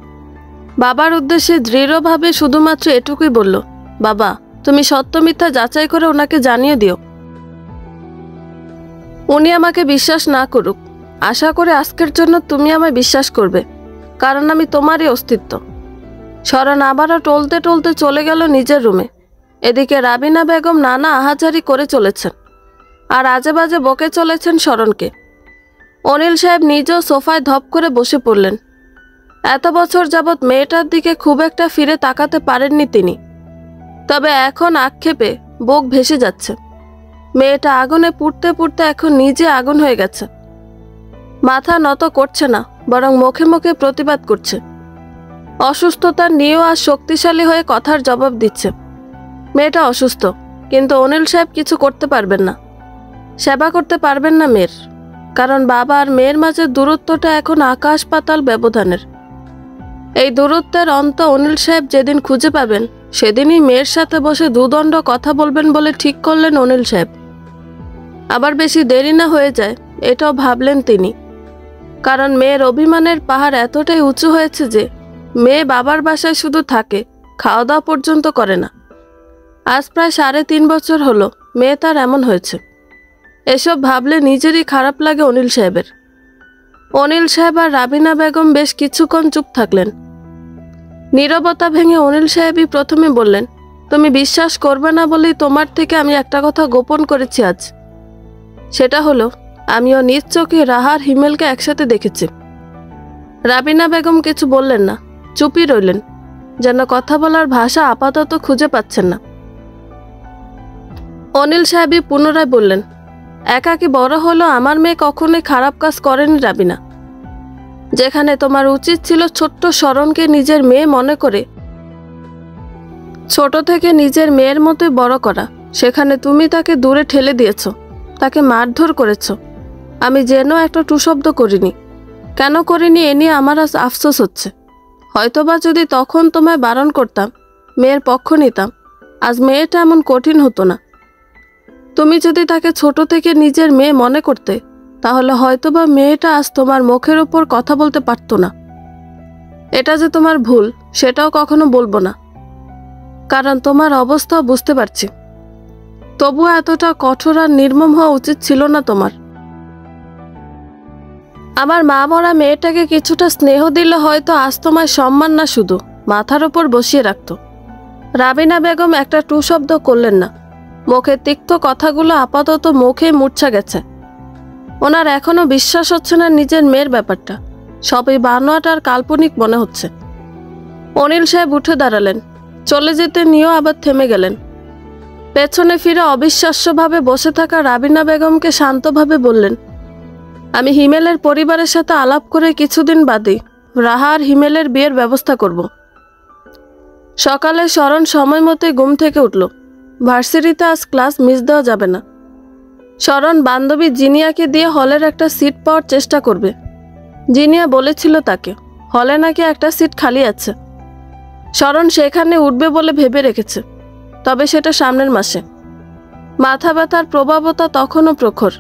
বাবার উদ্দেশ্যে দৃঢ়ভাবে শুধুমাত্র এটুকুই বলল, বাবা তুমি সত্য মিথ্যা যাচাই করে ওনাকে জানিয়ে দিও। উনি আমাকে বিশ্বাস না করুক, আশা করে আজকের জন্য তুমি আমায় বিশ্বাস করবে, কারণ আমি তোমারই অস্তিত্ব। শরণ আবারও টলতে টলতে চলে গেল নিজের রুমে। এদিকে রাবিনা বেগম নানা আহাজারি করে চলেছেন আর আজে বাজে বকে চলেছেন শরণকে। অনিল সাহেব নিজেও সোফায় ধপ করে বসে পড়লেন। এত বছর যাবৎ মেয়েটার দিকে খুব একটা ফিরে তাকাতে পারেননি তিনি, তবে এখন আক্ষেপে বুক ভেসে যাচ্ছে। মেয়েটা আগুনে পুড়তে পুড়তে এখন নিজে আগুন হয়ে গেছে। মাথা নত করছে না, বরং মুখে মুখে প্রতিবাদ করছে। অসুস্থতা নিয়েও আর শক্তিশালী হয়ে কথার জবাব দিচ্ছে। মেয়েটা অসুস্থ, কিন্তু অনিল সাহেব কিছু করতে পারবেন না, সেবা করতে পারবেন না মেয়ের, কারণ বাবা আর মেয়ের মাঝে দূরত্বটা এখন আকাশ পাতাল ব্যবধানের। এই দূরত্বের অন্ত অনিল সাহেব যেদিন খুঁজে পাবেন সেদিনই মেয়ের সাথে বসে দুদণ্ড কথা বলবেন বলে ঠিক করলেন অনিল সাহেব। আবার বেশি দেরি না হয়ে যায় এটাও ভাবলেন তিনি, কারণ মেয়ের অভিমানের পাহাড় এতটাই উঁচু হয়েছে যে মেয়ে বাবার বাসায় শুধু থাকে, খাওয়া দাওয়া পর্যন্ত করে না। আজ প্রায় 3.5 বছর হলো মেয়ে তার এমন হয়েছে। এসব ভাবলে নিজেরই খারাপ লাগে অনিল সাহেবের। অনিল সাহেব আর রাবিনা বেগম বেশ কিছুক্ষণ চুপ থাকলেন। নীরবতা ভেঙে অনিল সাহেবই প্রথমে বললেন, তুমি বিশ্বাস করবে না বলেই তোমার থেকে আমি একটা কথা গোপন করেছি আজ। সেটা হলো, আমিও নিজ চোখে রাহার হিমেলকে একসাথে দেখেছি। রাবিনা বেগম কিছু বললেন না, চুপই রইলেন, যেন কথা বলার ভাষা আপাতত খুঁজে পাচ্ছেন না। অনিল সাহেবই পুনরায় বললেন, একাকি বড় হলো আমার মেয়ে কখনোই খারাপ কাজ করেনি রাবিনা। যেখানে তোমার উচিত ছিল ছোট্ট শরণকে নিজের মেয়ে মনে করে ছোট থেকে নিজের মেয়ের মতোই বড় করা, সেখানে তুমি তাকে দূরে ঠেলে দিয়েছ, তাকে মারধর করেছ। আমি যেন একটা টুশব্দ করিনি। কেন করিনি এ নিয়ে আমার আজ আফসোস হচ্ছে। হয়তোবা যদি তখন তোমায় বারণ করতাম, মেয়ের পক্ষ নিতাম, আজ মেয়েটা এমন কঠিন হতো না। তুমি যদি তাকে ছোট থেকে নিজের মেয়ে মনে করতে, তাহলে হয়তোবা মেয়েটা আজ তোমার মুখের ওপর কথা বলতে পারতো না। এটা যে তোমার ভুল সেটাও কখনো বলবো না, কারণ তোমার অবস্থাও বুঝতে পারছি। তবুও এতটা কঠোর আর নির্মম হওয়া উচিত ছিল না তোমার। আমার মা মরা মেয়েটাকে কিছুটা স্নেহ দিলে হয়তো আজ তোমায় সম্মান না শুধু মাথার ওপর বসিয়ে রাখত। রাবিনা বেগম একটা টু শব্দ করলেন না। মুখের তিক্ত কথাগুলো আপাতত মুখে মূর্ছা গেছে। ওনার এখনো বিশ্বাস হচ্ছে না নিজের মেয়ের ব্যাপারটা, সবই বানোয়াট আর কাল্পনিক মনে হচ্ছে। অনিল সাহেব উঠে দাঁড়ালেন, চলে যেতে নিয়েও আবার থেমে গেলেন। পেছনে ফিরে অবিশ্বাস্যভাবে বসে থাকা রাবিনা বেগমকে শান্তভাবে বললেন, আমি হিমেলের পরিবারের সাথে আলাপ করে কিছুদিন বাদেই রাহা আর হিমেলের বিয়ের ব্যবস্থা করব। সকালে শরণ সময় মতোই ঘুম থেকে উঠল। ভার্সিটিতে আজ ক্লাস মিস দেওয়া যাবে না। শরণ বান্ধবী জিনিয়াকে দিয়ে হলের একটা সিট পাওয়ার চেষ্টা করবে। জিনিয়া বলেছিল তাকে হলে নাকি একটা সিট খালি আছে। শরণ সেখানে উঠবে বলে ভেবে রেখেছে, তবে সেটা সামনের মাসে। মাথা ব্যথার প্রভাবতা তখনও প্রখর,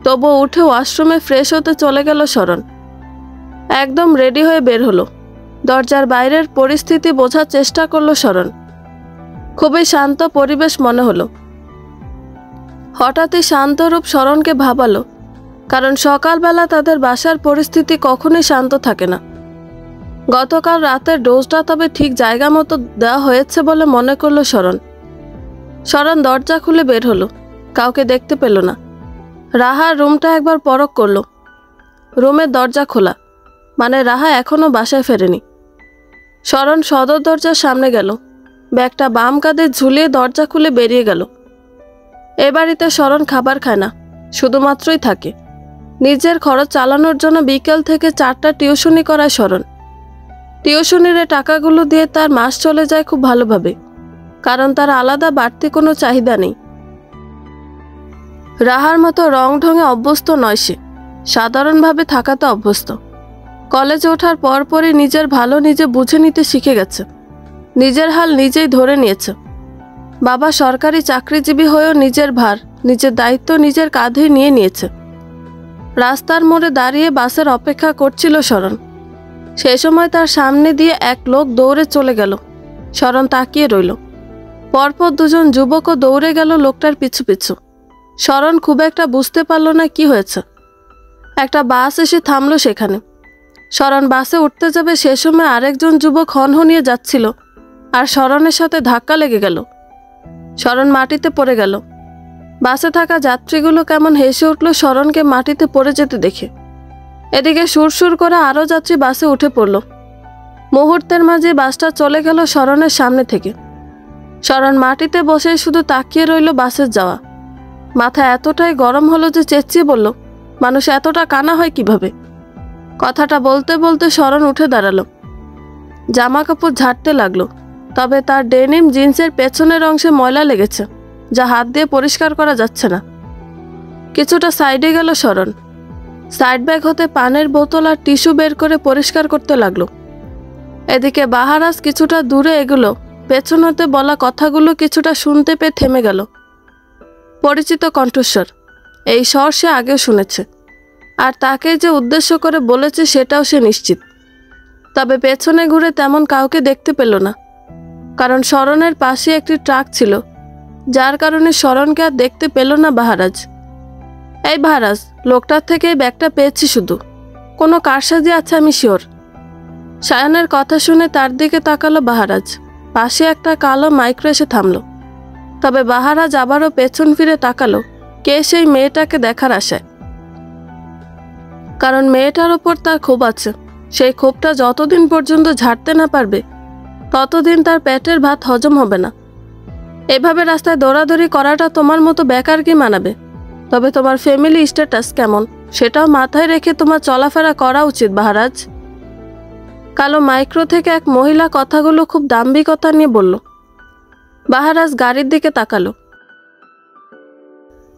তবুও উঠে ওয়াশরুমে ফ্রেশ হতে চলে গেল শরণ। একদম রেডি হয়ে বের হলো। দরজার বাইরের পরিস্থিতি বোঝার চেষ্টা করলো শরণ। খুবই শান্ত পরিবেশ মনে হলো। হঠাৎই শান্ত রূপ শরণকে ভাবালো, কারণ সকালবেলা তাদের বাসার পরিস্থিতি কখনোই শান্ত থাকে না। গতকাল রাতের ডোজটা তবে ঠিক জায়গা মতো দেওয়া হয়েছে বলে মনে করলো শরণ। শরণ দরজা খুলে বের হলো, কাউকে দেখতে পেল না। রাহার রুমটা একবার পরখ করলো। রুমের দরজা খোলা, মানে রাহা এখনো বাসায় ফেরেনি। শরণ সদর দরজার সামনে গেল, ব্যাগটা বাম কাঁধে ঝুলিয়ে দরজা খুলে বেরিয়ে গেল। এ বাড়িতে শরণ খাবার খায় না, শুধুমাত্রই থাকে। নিজের খরচ চালানোর জন্য বিকেল থেকে 4টা টিউশনি করায় শরণ। টিউশনির টাকাগুলো দিয়ে তার মাস চলে যায় খুব ভালোভাবে, কারণ তার আলাদা বাড়তি কোনো চাহিদা নেই। রাহার মতো রং ঢঙে অভ্যস্ত নয় সে, সাধারণভাবে থাকাতে অভ্যস্ত। কলেজে ওঠার পরপরই নিজের ভালো নিজে বুঝে নিতে শিখে গেছে। নিজের হাল নিজেই ধরে নিয়েছে। বাবা সরকারি চাকরিজীবী হয়েও নিজের ভার, নিজের দায়িত্ব নিজের কাঁধে নিয়ে নিয়েছে। রাস্তার মোড়ে দাঁড়িয়ে বাসের অপেক্ষা করছিল শরণ। সেই সময় তার সামনে দিয়ে এক লোক দৌড়ে চলে গেল। শরণ তাকিয়ে রইল। পরপর দুজন যুবকও দৌড়ে গেল লোকটার পিছু পিছু। শরণ খুব একটা বুঝতে পারল না কি হয়েছে। একটা বাস এসে থামলো সেখানে। শরণ বাসে উঠতে যাবে, সে সময় আরেকজন যুবক হনহনিয়ে যাচ্ছিল, আর শরণের সাথে ধাক্কা লেগে গেল। শরণ মাটিতে পড়ে গেল। বাসে থাকা যাত্রীগুলো কেমন হেসে উঠল শরণকে মাটিতে পড়ে যেতে দেখে। এদিকে সুরসুর করে আরও যাত্রী বাসে উঠে পড়ল। মুহূর্তের মাঝে বাসটা চলে গেল শরণের সামনে থেকে। শরণ মাটিতে বসে শুধু তাকিয়ে রইল বাসের যাওয়া। মাথা এতটাই গরম হলো যে চেঁচিয়ে বলল, মানুষ এতটা কানা হয় কিভাবে? কথাটা বলতে বলতে শরণ উঠে দাঁড়ালো। জামা কাপড় ঝাড়তে লাগলো, তবে তার ডেনিম জিন্সের পেছনের অংশে ময়লা লেগেছে, যা হাত দিয়ে পরিষ্কার করা যাচ্ছে না। কিছুটা সাইডে গেল শরণ। সাইড ব্যাগ হতে পানের বোতল আর টিস্যু বের করে পরিষ্কার করতে লাগলো। এদিকে বাহারাজ কিছুটা দূরে এগুলো, পেছন হতে বলা কথাগুলো কিছুটা শুনতে পেয়ে থেমে গেল। পরিচিত কণ্ঠস্বর, এই স্বর সে আগেও শুনেছে, আর তাকে যে উদ্দেশ্য করে বলেছে সেটাও সে নিশ্চিত। তবে পেছনে ঘুরে তেমন কাউকে দেখতে পেল না, কারণ শরণের পাশে একটি ট্রাক ছিল, যার কারণে শরণকে আর দেখতে পেল না বাহারাজ। এই বাহারাজ, লোকটার থেকে এই ব্যাগটা পেয়েছি শুধু, কোনো কারসাজি আছে আমি শিওর। সায়নের কথা শুনে তার দিকে তাকালো বাহারাজ। পাশে একটা কালো মাইক্রো এসে থামলো। তবে বাহারাজ আবারও পেছন ফিরে তাকালো কে সেই মেয়েটাকে দেখার আশায়। কারণ মেয়েটার ওপর তার ক্ষোভ আছে। সেই ক্ষোভটা যতদিন পর্যন্ত ঝাড়তে না পারবে ততদিন তার পেটের ভাত হজম হবে না। এভাবে রাস্তায় দৌড়াদৌড়ি করাটা তোমার মতো বেকার কি মানাবে? তবে তোমার ফ্যামিলি স্ট্যাটাস কেমন সেটাও মাথায় রেখে তোমার চলাফেরা করা উচিত বাহারাজ। কালো মাইক্রো থেকে এক মহিলা কথাগুলো খুব দাম্ভিকতা নিয়ে বলল। বাহারাজ গাড়ির দিকে তাকালো।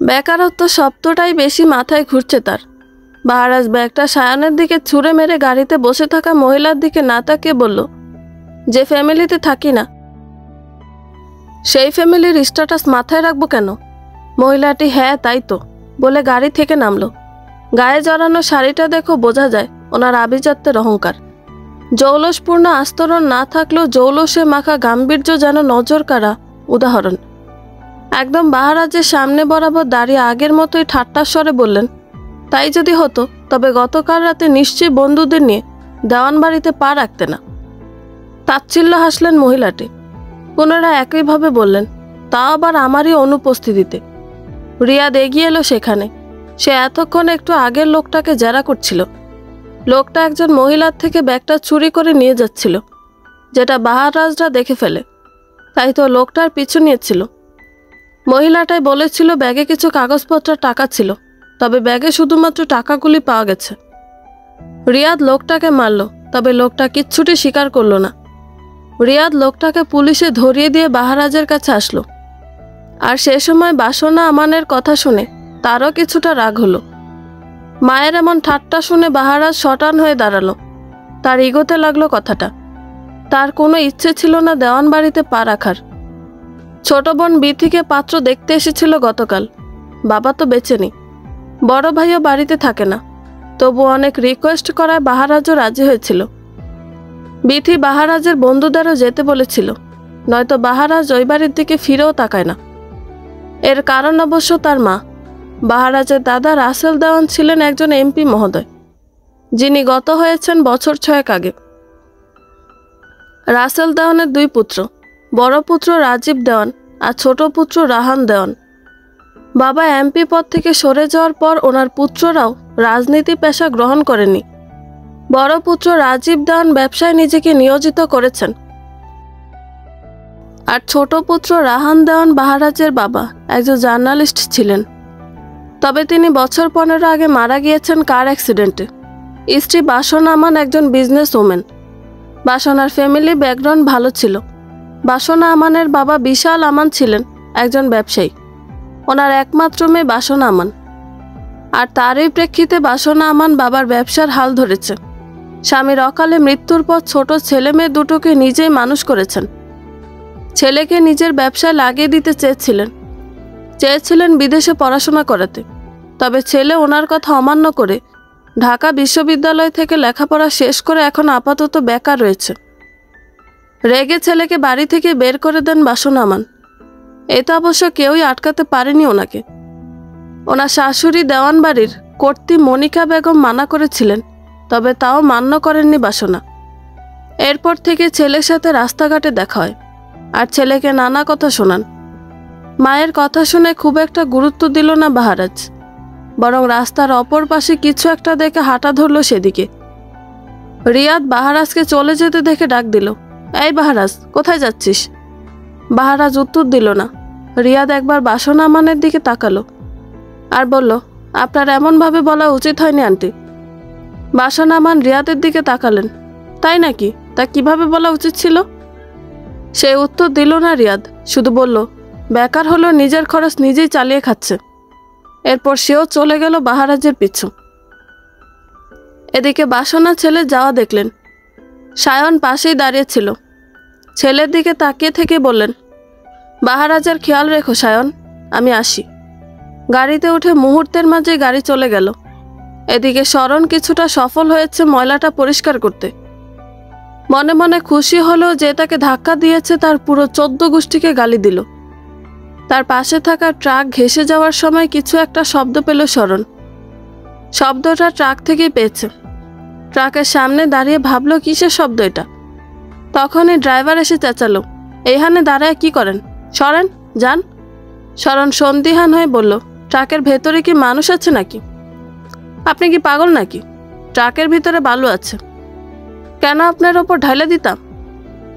বেকারত্ব শব্দটাই বেশি মাথায় ঘুরছে তার। বাহারাজ ব্যাগটা সায়নের দিকে ছুঁড়ে মেরে গাড়িতে বসে থাকা মহিলার দিকে না তাকিয়ে বলল, যে ফ্যামিলিতে থাকি না সেই ফ্যামিলির স্ট্যাটাস মাথায় রাখবো কেন? মহিলাটি হ্যাঁ তাই তো বলে গাড়ি থেকে নামলো। গায়ে জড়ানো শাড়িটা দেখো বোঝা যায় ওনার আভিজাত্যের অহংকার। জৌলসপূর্ণ আস্তরণ না থাকলেও জৌলসে মাখা গাম্ভীর্য যেন নজর কাড়া উদাহরণ। একদম বাহারাজের সামনে বরাবর দাঁড়িয়ে আগের মতোই ঠাট্টার স্বরে বললেন, তাই যদি হতো তবে গতকাল রাতে নিশ্চয়ই বন্ধুদের নিয়ে দেওয়ানবাড়িতে পা রাখতে না। তাচ্ছিল্য হাসলেন মহিলাটি। পুনরায় একইভাবে বললেন, তা আবার আমারই অনুপস্থিতিতে। রিয়াদ এগিয়ে এলো সেখানে। সে এতক্ষণ একটু আগের লোকটাকে জেরা করছিল। লোকটা একজন মহিলার থেকে ব্যাগটা চুরি করে নিয়ে যাচ্ছিল, যেটা বাহারাজরা দেখে ফেলে। তাই তো লোকটার পিছু নিয়েছিল। মহিলাটাই বলেছিল ব্যাগে কিছু কাগজপত্র টাকা ছিল, তবে ব্যাগে শুধুমাত্র টাকাগুলি পাওয়া গেছে। রিয়াদ লোকটাকে মারল, তবে লোকটা কিচ্ছুটি স্বীকার করল না। রিয়াদ লোকটাকে পুলিশে ধরিয়ে দিয়ে বাহারাজের কাছে আসলো। আর সে সময় বাসনা আমানের কথা শুনে তারও কিছুটা রাগ হলো। মায়ের এমন ঠাট্টা শুনে বাহারাজ শটান হয়ে দাঁড়ালো। তার ইগোতে লাগলো কথাটা। তার কোনো ইচ্ছে ছিল না দেওয়ানবাড়িতে পা রাখার। ছোট বোন বিথিকে পাত্র দেখতে এসেছিল গতকাল। বাবা তো বেঁচে নেই, বড় ভাইও বাড়িতে থাকে না। তবু অনেক রিকোয়েস্ট করায় বাহারাজও রাজি হয়েছিল। বিথি বাহারাজের বন্ধুদেরও যেতে বলেছিল, নয়তো বাহারাজ ওই বাড়ির দিকে ফিরেও তাকায় না। এর কারণ অবশ্য তার মা। বাহারাজের দাদা রাসেল দেওয়ান ছিলেন একজন এমপি মহোদয়, যিনি গত হয়েছেন বছর 6 আগে। রাসেল দেওয়ানের 2 পুত্র, বড় পুত্র রাজীব দেওয়ান আর ছোট পুত্র রাহান দেওয়ান। বাবা এমপি পদ থেকে সরে যাওয়ার পর ওনার পুত্ররাও রাজনীতি পেশা গ্রহণ করেনি। বড় পুত্র রাজীব দেওয়ান ব্যবসায় নিজেকে নিয়োজিত করেছেন, আর ছোট পুত্র রাহান দেওয়ান বাহারাজের বাবা একজন জার্নালিস্ট ছিলেন। তবে তিনি বছর 15 আগে মারা গিয়েছেন কার অ্যাক্সিডেন্টে। স্ত্রী বাসনা আমান একজন বিজনেস ওমেন। বাসনার ফ্যামিলি ব্যাকগ্রাউন্ড ভালো ছিল। বাসনা আমানের বাবা বিশাল আমান ছিলেন একজন ব্যবসায়ী। ওনার একমাত্র মেয়ে বাসনা আমান। আর তারই প্রেক্ষিতে বাসনা আমান বাবার ব্যবসার হাল ধরেছে। স্বামীর অকালে মৃত্যুর পর ছোট ছেলে মেয়ে দুটোকে নিজেই মানুষ করেছেন। ছেলেকে নিজের ব্যবসায় লাগিয়ে দিতে চেয়েছিলেন বিদেশে পড়াশোনা করাতে। তবে ছেলে ওনার কথা অমান্য করে ঢাকা বিশ্ববিদ্যালয় থেকে লেখাপড়া শেষ করে এখন আপাতত বেকার রয়েছে। রেগে ছেলেকে বাড়ি থেকে বের করে দেন বাসনা আমান। এটা অবশ্য কেউই আটকাতে পারেনি ওনাকে। ওনার শাশুড়ি দেওয়ানবাড়ির কর্ত্রী মনিকা বেগম মানা করেছিলেন, তবে তাও মান্য করেননি বাসনা। এরপর থেকে ছেলের সাথে রাস্তাঘাটে দেখা হয়, আর ছেলেকে নানা কথা শোনান। মায়ের কথা শুনে খুব একটা গুরুত্ব দিল না বাহারাজ, বরং রাস্তার অপর পাশে কিছু একটা দেখে হাঁটা ধরল সেদিকে। রিয়াদ বাহারাজকে চলে যেতে দেখে ডাক দিল, এই বাহারাজ, কোথায় যাচ্ছিস? বাহারাজ উত্তর দিল না। রিয়াদ একবার বাসনা আমানের দিকে তাকালো আর বলল, আপনার এমনভাবে বলা উচিত হয়নি আন্টি। বাসনা আমান রিয়াদের দিকে তাকালেন, তাই নাকি? তা কিভাবে বলা উচিত ছিল? সে উত্তর দিল না রিয়াদ, শুধু বলল, বেকার হলো, নিজের খরচ নিজেই চালিয়ে খাচ্ছে। এরপর সেও চলে গেল বাহারাজের পিছু। এদিকে বাসনা ছেলে যাওয়া দেখলেন। সায়ন পাশেই দাঁড়িয়েছিল। ছেলের দিকে তাকিয়ে থেকে বললেন, বাহারাজের খেয়াল রেখো সায়ন, আমি আসি। গাড়িতে উঠে মুহূর্তের মাঝে গাড়ি চলে গেল। এদিকে শরণ কিছুটা সফল হয়েছে ময়লাটা পরিষ্কার করতে। মনে মনে খুশি হলো যে তাকে ধাক্কা দিয়েছে তার পুরো 14 গোষ্ঠীকে গালি দিল। তার পাশে থাকা ট্রাক ঘেঁষে যাওয়ার সময় কিছু একটা শব্দ পেল শরণ। শব্দটা ট্রাক থেকেই পেয়েছে। ট্রাকের সামনে দাঁড়িয়ে ভাবলো কিসের শব্দ এটা। তখনই ড্রাইভার এসে চেঁচালো, এইখানে দাঁড়ায় কি করেন, সরেন যান। শরণ সন্দিহান হয়ে বলল, ট্রাকের ভেতরে কি মানুষ আছে নাকি? আপনি কি পাগল নাকি? ট্রাকের ভিতরে বালু আছে, কেন আপনার ওপর ঢালে দিতাম?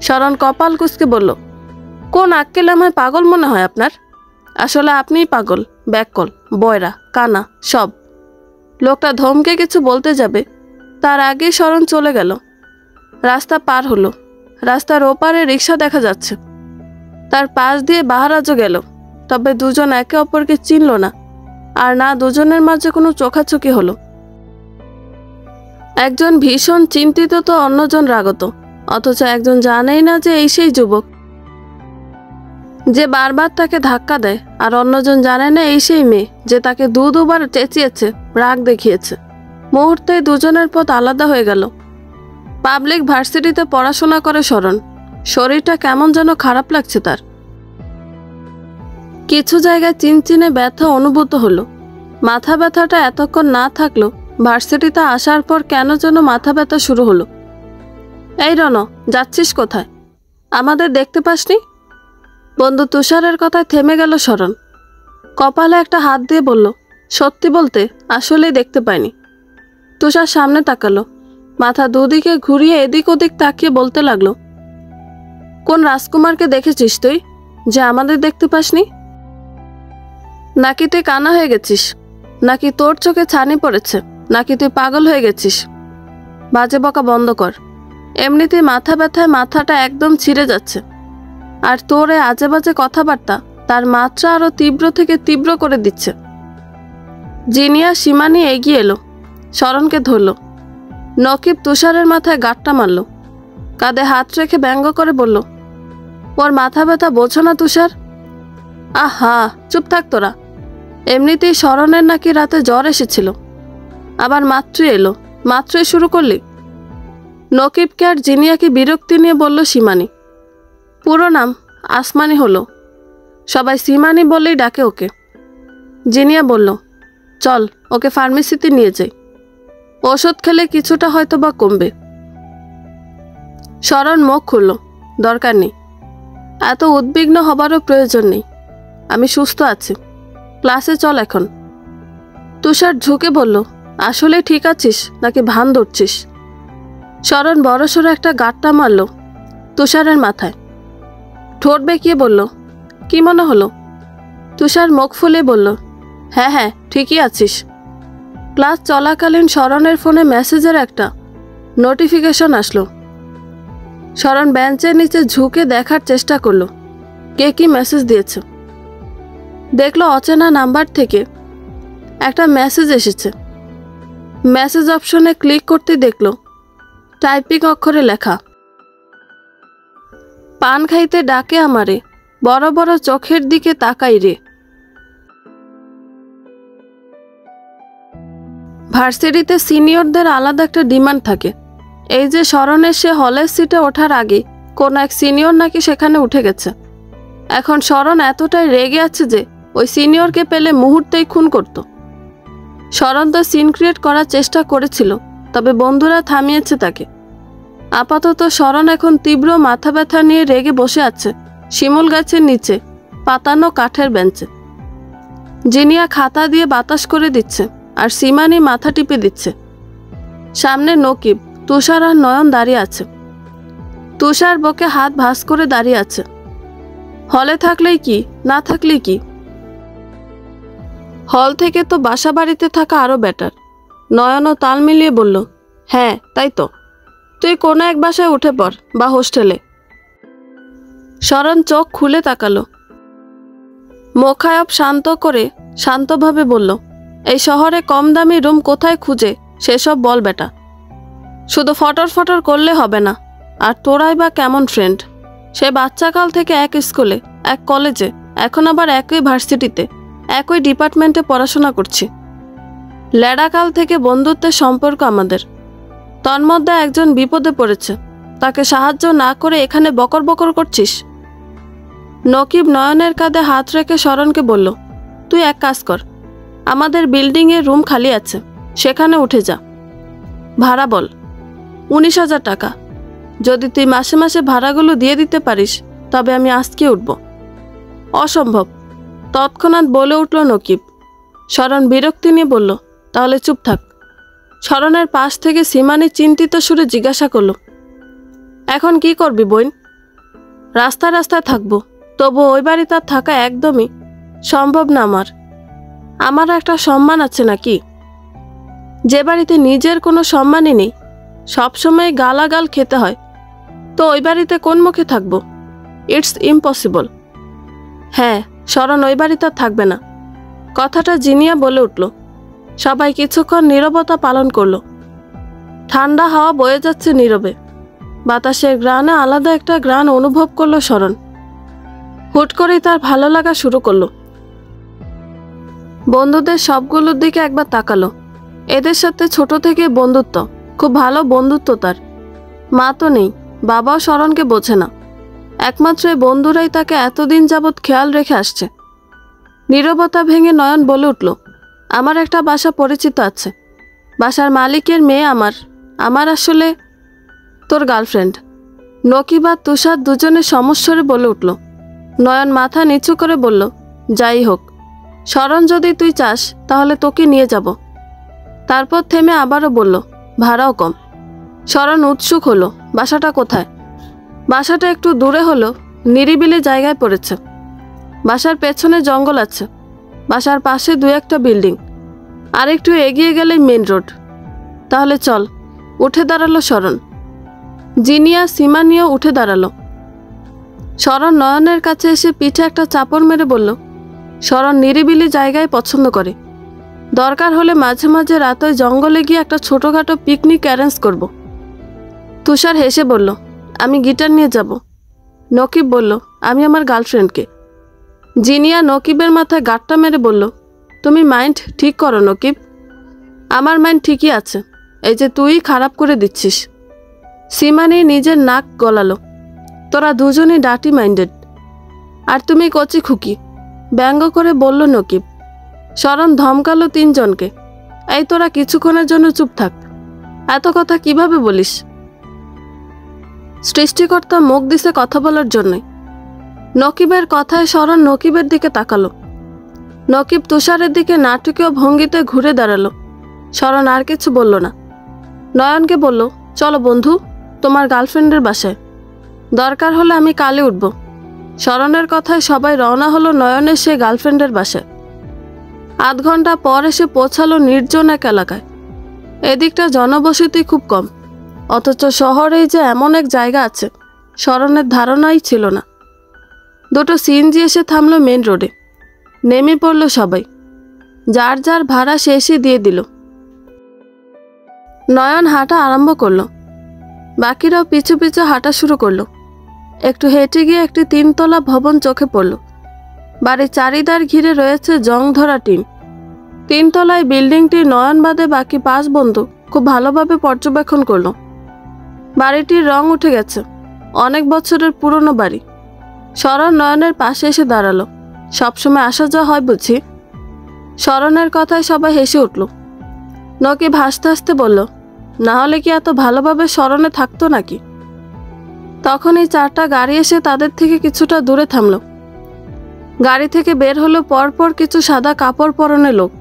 শরণ কপাল কুঁচকে বলল, কোন আক্কেল আমায় পাগল মনে হয় আপনার? আসলে আপনিই পাগল, ব্যাককল, বয়রা, কানা, সব। লোকটা ধমকে কিছু বলতে যাবে, তার আগেই শরণ চলে গেল। রাস্তা পার হলো, রাস্তার ওপারে রিক্সা দেখা যাচ্ছে। তার পাশ দিয়ে বাহারাজও গেল, তবে দুজন একে অপরকে চিনল না, আর না দুজনের মাঝে কোনো চোখাচোখি হলো। একজন ভীষণ চিন্তিত তো অন্যজন রাগত, অথচ একজন জানেই না যে এই সেই যুবক যে বারবার তাকে ধাক্কা দেয়, আর অন্যজন জানে না এই সেই মেয়ে যে তাকে দুবার চেঁচিয়েছে, রাগ দেখিয়েছে। মুহূর্তেই দুজনের পথ আলাদা হয়ে গেল। পাবলিক ভার্সিটিতে পড়াশোনা করে শরণ, শরীরটা কেমন যেন খারাপ লাগছে তার। কিছু জায়গায় চিনচিনে ব্যথা অনুভূত হলো। মাথা ব্যথাটা এতক্ষণ না থাকলো, ভার্সিটিতে আসার পর কেন যেন মাথা ব্যথা শুরু হলো। এই রণ, যাচ্ছিস কোথায়? আমাদের দেখতে পাসনি? বন্ধু তুষারের কথায় থেমে গেল শরণ। কপালে একটা হাত দিয়ে বলল, সত্যি বলতে আসলেই দেখতে পাইনি। তুষার সামনে তাকালো, মাথা দুদিকে ঘুরিয়ে এদিক ওদিক তাকিয়ে বলতে লাগলো, কোন রাজকুমারকে দেখেছিস তুই যে আমাদের দেখতে পাসনি? নাকি তুই কানা হয়ে গেছিস, নাকি তোর চোখে ছানি পড়েছে, নাকি তুই পাগল হয়ে গেছিস? বাজে বকা বন্ধ কর। এমনিতেই মাথা ব্যথায় মাথাটা একদম ছিঁড়ে যাচ্ছে, আর তোর এই আজে বাজে কথাবার্তা তার মাত্রা আরো তীব্র থেকে তীব্র করে দিচ্ছে। জিনিয়া সীমানি এগিয়ে এলো, শরণকে ধরল। নকিব তুষারের মাথায় গাঁটটা মারল, কাঁধে হাত রেখে ব্যঙ্গ করে বলল, ওর মাথা ব্যথা বোঝো না তুষার? আহা, চুপ থাক তোরা। এমনিতেই শরণের নাকি রাতে জ্বর এসেছিল, আবার মাত্রই এলো, মাত্রই শুরু করলি? নকিবকে আর জিনিয়াকে বিরক্তি নিয়ে বলল সীমানি। পুরো নাম আসমানি হলো, সবাই সীমানি বললেই ডাকে ওকে। জিনিয়া বলল, চল ওকে ফার্মেসিতে নিয়ে যাই, ওষুধ খেলে কিছুটা হয়তো বা কমবে। শরণ মুখ খুলল, দরকার নেই, এত উদ্বিগ্ন হবারও প্রয়োজন নেই, আমি সুস্থ আছি, ক্লাসে চল এখন। তুষার ঝুঁকে বলল, আসলে ঠিক আছিস নাকি ভান ধরছিস? শরণ বড়সড় একটা গাঁটটা মারল তুষারের মাথায়। ঠোঁট বেঁকিয়ে বলল, কি মনে হলো? তুষার মুখ ফুলে বলল, হ্যাঁ হ্যাঁ ঠিকই আছিস। ক্লাস চলাকালীন শরণের ফোনে মেসেজের একটা নোটিফিকেশন আসলো। শরণ বেঞ্চের নিচে ঝুঁকে দেখার চেষ্টা করলো কে কি মেসেজ দিয়েছে। দেখলো অচেনা নাম্বার থেকে একটা মেসেজ এসেছে। মেসেজ অপশনে ক্লিক করতে দেখলো টাইপিং অক্ষরে লেখা, পান খাইতে ডাকে আমারে, বড় বড় চোখের দিকে তাকাই রে। ভার্সিটিতে সিনিয়রদের আলাদা একটা ডিমান্ড থাকে। এই যে শরণের সে হলের সিটে ওঠার আগে কোন এক সিনিয়র নাকি সেখানে উঠে গেছে। এখন শরণ এতটাই রেগে আছে যে ওই সিনিয়রকে পেলে মুহূর্তেই খুন করত। শরণ তো সিন ক্রিয়েট করার চেষ্টা করেছিল, তবে বন্ধুরা থামিয়েছে তাকে। আপাতত শরণ এখন তীব্র মাথা ব্যথা নিয়ে রেগে বসে আছে শিমুল গাছের নিচে পাতানো কাঠের বেঞ্চে। জিনিয়া খাতা দিয়ে বাতাস করে দিচ্ছে, আর সীমানি মাথা টিপে দিচ্ছে। সামনে নকিব, তুষার আর নয়ন দাঁড়িয়ে আছে। তুষার বুকে হাত ভাঁজ করে দাঁড়িয়ে আছে। হলে থাকলেই কি, না থাকলেই কি, হল থেকে তো বাসা বাড়িতে থাকা আরো বেটার। নয়নও তাল মিলিয়ে বলল, হ্যাঁ তাই তো, তুই কোনো এক বাসায় উঠে পড় বা হোস্টেলে। শরণ চোখ খুলে তাকালো। মোখায়ব শান্ত করে শান্তভাবে বলল, এই শহরে কম দামি রুম কোথায় খুঁজে সেসব বল বেটা, শুধু ফটর ফটর করলে হবে না। আর তোরাই বা কেমন ফ্রেন্ড? সে বাচ্চাকাল থেকে এক স্কুলে, এক কলেজে, এখন আবার একই ভার্সিটিতে, একই ডিপার্টমেন্টে পড়াশোনা করছি। লেডাকাল থেকে বন্ধুত্বের সম্পর্ক আমাদের। তন্মধ্যে একজন বিপদে পড়েছে, তাকে সাহায্য না করে এখানে বকর বকর করছিস। নকিব নয়নের কাঁধে হাত রেখে শরণকে বলল, তুই এক কাজ কর, আমাদের বিল্ডিংয়ে রুম খালি আছে, সেখানে উঠে যা। ভাড়া বল, 19,000 টাকা। যদি তুই মাসে মাসে ভাড়াগুলো দিয়ে দিতে পারিস তবে আমি আজকে উঠব। অসম্ভব, তৎক্ষণাৎ বলে উঠল নকিব। শরণ বিরক্তি নিয়ে বলল, তাহলে চুপ থাক। শরণের পাশ থেকে সীমানি চিন্তিত সুরে জিজ্ঞাসা করল, এখন কি করবি বোন? রাস্তায় রাস্তায় থাকবো, তবু ওই বাড়িতে আর থাকা একদমই সম্ভব না আমার। আমারও একটা সম্মান আছে নাকি? যে বাড়িতে নিজের কোনো সম্মানই নেই, সবসময় গালাগাল খেতে হয়, তো ওই বাড়িতে কোন মুখে থাকবো? It's impossible. হ্যাঁ, শরণ ওই বাড়িতে আর থাকবে না। কথাটা জিনিয়া বলে উঠল। সবাই কিছুক্ষণ নীরবতা পালন করল। ঠান্ডা হাওয়া বয়ে যাচ্ছে নীরবে। বাতাসের গ্রানে আলাদা একটা গ্রান অনুভব করলো শরণ। হুট করেই তার ভালো লাগা শুরু করলো। বন্ধুদের সবগুলোর দিকে একবার তাকালো। এদের সাথে ছোট থেকে বন্ধুত্ব, খুব ভালো বন্ধুত্ব তার। মা তো নেই, বাবাও শরণকে বোঝে না। একমাত্র এই বন্ধুরাই তাকে এতদিন যাবৎ খেয়াল রেখে আসছে। নীরবতা ভেঙে নয়ন বলে উঠল, আমার একটা বাসা পরিচিত আছে। বাসার মালিকের মেয়ে আমার আসলে তোর গার্লফ্রেন্ড। নকিব আর তুষার দুজনে সমস্বরে বলে উঠল। নয়ন মাথা নিচু করে বলল, যাই হোক, শরণ যদি তুই চাস তাহলে তোকে নিয়ে যাব। তারপর থেমে আবারও বলল, ভাড়াও কম। শরণ উৎসুক হলো, বাসাটা কোথায়? বাসাটা একটু দূরে হলো, নিরিবিলি জায়গায় পড়েছে। বাসার পেছনে জঙ্গল আছে, বাসার পাশে 2-1টা বিল্ডিং, আর একটু এগিয়ে গেলেই মেন রোড। তাহলে চল। উঠে দাঁড়ালো শরণ। জিনিয়া সীমা নিয়েও উঠে দাঁড়ালো। শরণ নয়নের কাছে এসে পিঠে একটা চাপড় মেরে বলল, শরণ নিরিবিলি জায়গায় পছন্দ করে। দরকার হলে মাঝে মাঝে রাতে জঙ্গলে গিয়ে একটা ছোটোখাটো পিকনিক অ্যারেঞ্জ করব। তুষার হেসে বলল, আমি গিটার নিয়ে যাব। নকিব বলল, আমি আমার গার্লফ্রেন্ডকে। জিনিয়া নকিবের মাথায় গাঁটটা মেরে বলল, তুমি মাইন্ড ঠিক করো নকিব। আমার মাইন্ড ঠিকই আছে, এই যে তুই খারাপ করে দিচ্ছিস। সীমানি নিজের নাক গলালো, তোরা দুজনই ডার্টি মাইন্ডেড, আর তুমি কচি খুকি, ব্যঙ্গ করে বলল নকিব। শরণ ধমকালো 3 জনকে, এই তোরা কিছুক্ষণের জন্য চুপ থাক। এত কথা কিভাবে বলিস? সৃষ্টিকর্তা মুখ দিছে কথা বলার জন্যই। নকিবের কথায় শরণ নকিবের দিকে তাকালো। নকিব তুষারের দিকে নাটকীয় ভঙ্গিতে ঘুরে দাঁড়ালো। শরণ আর কিছু বলল না। নয়নকে বলল, চলো বন্ধু, তোমার গার্লফ্রেন্ডের বাসায়। দরকার হলে আমি কালে উঠব। শরণের কথায় সবাই রওনা হলো নয়নের সে গার্লফ্রেন্ডের বাসায়। আধ ঘন্টা পর এসে পৌঁছালো নির্জন এক এলাকায়। এদিকটা জনবসতি খুব কম, অথচ শহরেই যে এমন এক জায়গা আছে শরণের ধারণাই ছিল না। 2টো সিএনজি এসে থামলো মেন রোডে। নেমে পড়ল সবাই, যার যার ভাড়া শেষই দিয়ে দিল। নয়ন হাঁটা আরম্ভ করলো, বাকিরাও পিছু পিছু হাঁটা শুরু করলো। একটু হেঁটে গিয়ে একটি 3তলা ভবন চোখে পড়ল। বাড়ির চারিধার ঘিরে রয়েছে জং ধরা টিন। 3তলায় বিল্ডিংটি নয়ন বাদে বাকি 5 বন্ধু খুব ভালোভাবে পর্যবেক্ষণ করল। বাড়িটির রং উঠে গেছে, অনেক বছরের পুরনো বাড়ি। শরণ নয়নের পাশে এসে দাঁড়ালো। সবসময় আসা যাওয়া হয় বুঝি? শরণের কথায় সবাই হেসে উঠল। নকিব হাসতে হাসতে বলল, না হলে কি এত ভালোভাবে শরণে থাকতো নাকি? তখনই 4টা গাড়ি এসে তাদের থেকে কিছুটা দূরে থামল। গাড়ি থেকে বের হলো পরপর কিছু সাদা কাপড় পরনে লোক।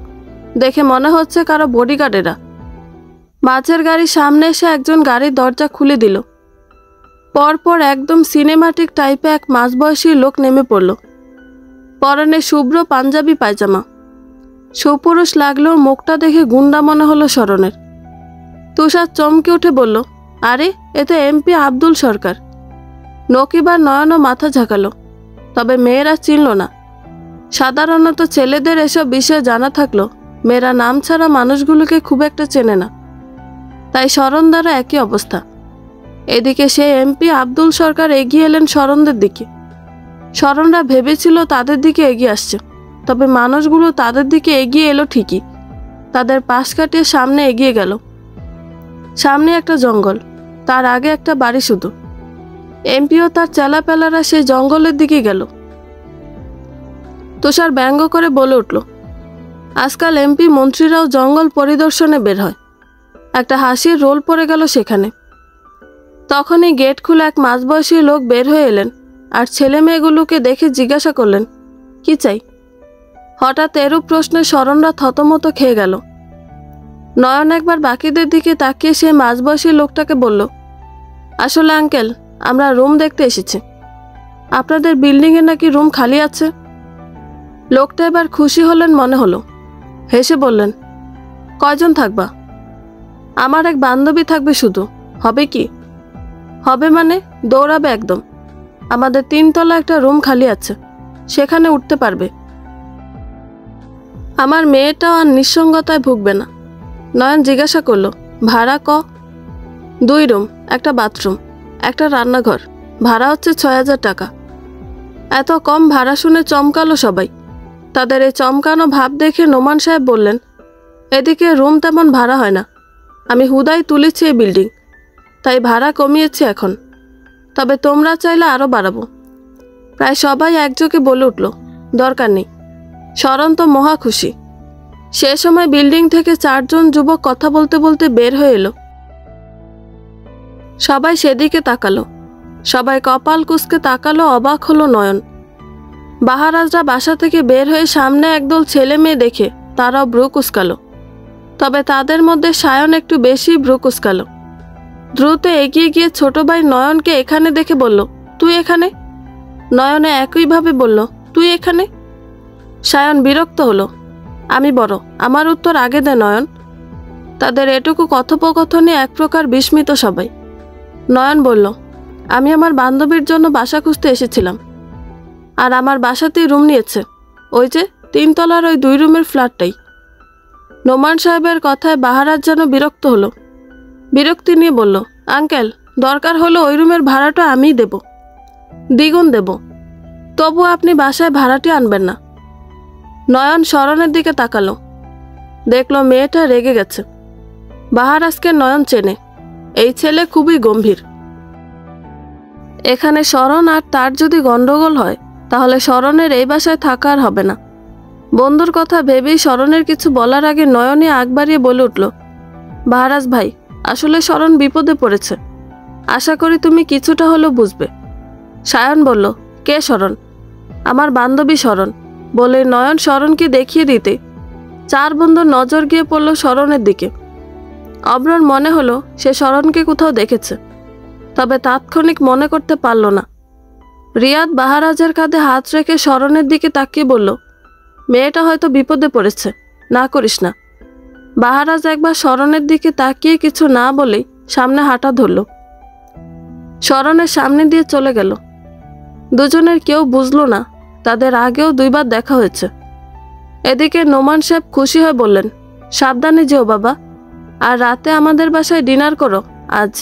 দেখে মনে হচ্ছে কারো বডিগার্ডেরা। মাঝের গাড়ির সামনে এসে একজন গাড়ির দরজা খুলে দিল। পরপর একদম সিনেমাটিক টাইপে এক মাঝবয়সী লোক নেমে পড়ল। পরনে শুভ্র পাঞ্জাবি পায়জামা। সুপুরুষ লাগলেও মুখটা দেখে গুন্ডা মনে হলো শরণের। তুষার চমকে উঠে বলল, আরে এ তো এমপি আব্দুল সরকার। নকিব আর নয়নও মাথা ঝাঁকালো, তবে মেয়েরা চিনল না। সাধারণত ছেলেদের এসব বিষয়ে জানা থাকলো মেয়েরা নাম ছাড়া মানুষগুলোকে খুব একটা চেনে না, তাই শরণ দ্বারা একই অবস্থা। এদিকে সে এমপি আব্দুল সরকার এগিয়ে এলেন শরণদের দিকে। শরণরা ভেবেছিল তাদের দিকে এগিয়ে আসছে, তবে মানুষগুলো তাদের দিকে এগিয়ে এলো ঠিকই, তাদের পাশ কাটিয়ে সামনে এগিয়ে গেল। সামনে একটা জঙ্গল, তার আগে একটা বাড়ি শুধু। এমপিও তার চেলাপেলারা সেই জঙ্গলের দিকে গেল। তুষার ব্যঙ্গ করে বলে উঠল, আজকাল এমপি মন্ত্রীরাও জঙ্গল পরিদর্শনে বের হয়। একটা হাসির রোল পড়ে গেল সেখানে। তখনই গেট খুলে এক মাঝবয়সী লোক বের হয়ে এলেন আর ছেলে মেয়েগুলোকে দেখে জিজ্ঞাসা করলেন, কি চাই? হঠাৎ এরূপ প্রশ্নে শরণরা থতমত খেয়ে গেল। নয়ন একবার বাকিদের দিকে তাকিয়ে সেই মাঝবয়সী লোকটাকে বলল, আসলে আঙ্কেল, আমরা রুম দেখতে এসেছি। আপনাদের বিল্ডিংয়ে নাকি রুম খালি আছে। লোকটা এবার খুশি হলেন মনে হলো, হেসে বললেন, কয়জন থাকবা? আমার এক বান্ধবী থাকবে শুধু। হবে কি? হবে মানে দৌড়াবে একদম। আমাদের 3 তলা একটা রুম খালি আছে, সেখানে উঠতে পারবে। আমার মেয়েটাও আর নিঃসঙ্গতায় ভুগবে না। নয়ন জিজ্ঞাসা করলো, ভাড়া 2 রুম, একটা বাথরুম, একটা রান্নাঘর, ভাড়া হচ্ছে 6,000 টাকা। এত কম ভাড়া শুনে চমকালো সবাই। তাদের এই চমকানো ভাব দেখে নোমান সাহেব বললেন, এদিকে রুম তেমন ভাড়া হয় না। আমি হুদাই তুলেছি এই বিল্ডিং, তাই ভাড়া কমিয়েছি এখন। তবে তোমরা চাইলে আরও বাড়াবো। প্রায় সবাই একযোগে বলে উঠল, দরকার নেই। শরণ তো মহা খুশি। সে সময় বিল্ডিং থেকে 4 জন যুবক কথা বলতে বলতে বের হয়ে এলো। সবাই সেদিকে তাকালো। সবাই কপাল কুঁচকে তাকালো, অবাক হলো নয়ন। বাহারাজরা বাসা থেকে বের হয়ে সামনে একদল ছেলে মেয়ে দেখে তারাও ভ্রু কুঁচকালো। তবে তাদের মধ্যে সায়ন একটু বেশি ভ্রু কুঁচকালো। দ্রুত এগিয়ে গিয়ে ছোট ভাই নয়নকে এখানে দেখে বলল, তুই এখানে? নয়নে একইভাবে বলল, তুই এখানে? সায়ন বিরক্ত হলো, আমি বড়, আমার উত্তর আগে দে নয়ন। তাদের এটুকু কথোপকথনে এক প্রকার বিস্মিত সবাই। নয়ন বলল, আমি আমার বান্ধবীর জন্য বাসা খুঁজতে এসেছিলাম, আর আমার বাসাতেই রুম নিয়েছে। ওই যে 3 তলার ওই 2 রুমের ফ্ল্যাটটাই। নোমান সাহেবের কথায় বাহারাজ যেন বিরক্ত হলো। বিরক্তি নিয়ে বলল, আঙ্কেল, দরকার হলো ওই রুমের ভাড়াটা আমিই দেব, দ্বিগুণ দেব। তবু আপনি বাসায় ভাড়াটি আনবেন না। নয়ন শরণের দিকে তাকালো, দেখলো মেয়েটা রেগে গেছে। বাহারাজকে নয়ন চেনে, এই ছেলে খুবই গম্ভীর। এখানে শরণ আর তার যদি গন্ডগোল হয়, তাহলে শরণের এই বাসায় থাকা আর হবে না। বন্ধুর কথা ভেবেই শরণের কিছু বলার আগে নয়নে আগ বাড়িয়ে বলে উঠল, বাহারাজ ভাই, আসলে শরণ বিপদে পড়েছে। আশা করি তুমি কিছুটা হলেও বুঝবে। সায়ন বলল, কে শরণ? আমার বান্ধবী শরণ, বলে নয়ন শরণকে দেখিয়ে দিতে 4 বন্ধুর নজর গিয়ে পড়ল শরণের দিকে। অব্রর মনে হলো সে শরণকে কোথাও দেখেছে, তবে তাৎক্ষণিক মনে করতে পারল না। রিয়াদ বাহারাজের কাঁধে হাত রেখে শরণের দিকে তাকিয়ে বলল, মেয়েটা হয়তো বিপদে পড়েছে, না করিস না। বাহারাজ একবার শরণের দিকে তাকিয়ে কিছু না বলেই সামনে হাঁটা ধরল। শরণের সামনে দিয়ে চলে গেল। দুজনের কেউ বুঝল না তাদের আগেও 2 বার দেখা হয়েছে। এদিকে নোমান সাহেব খুশি হয়ে বললেন, সাবধানে যেও বাবা, আর রাতে আমাদের বাসায় ডিনার করো আজ।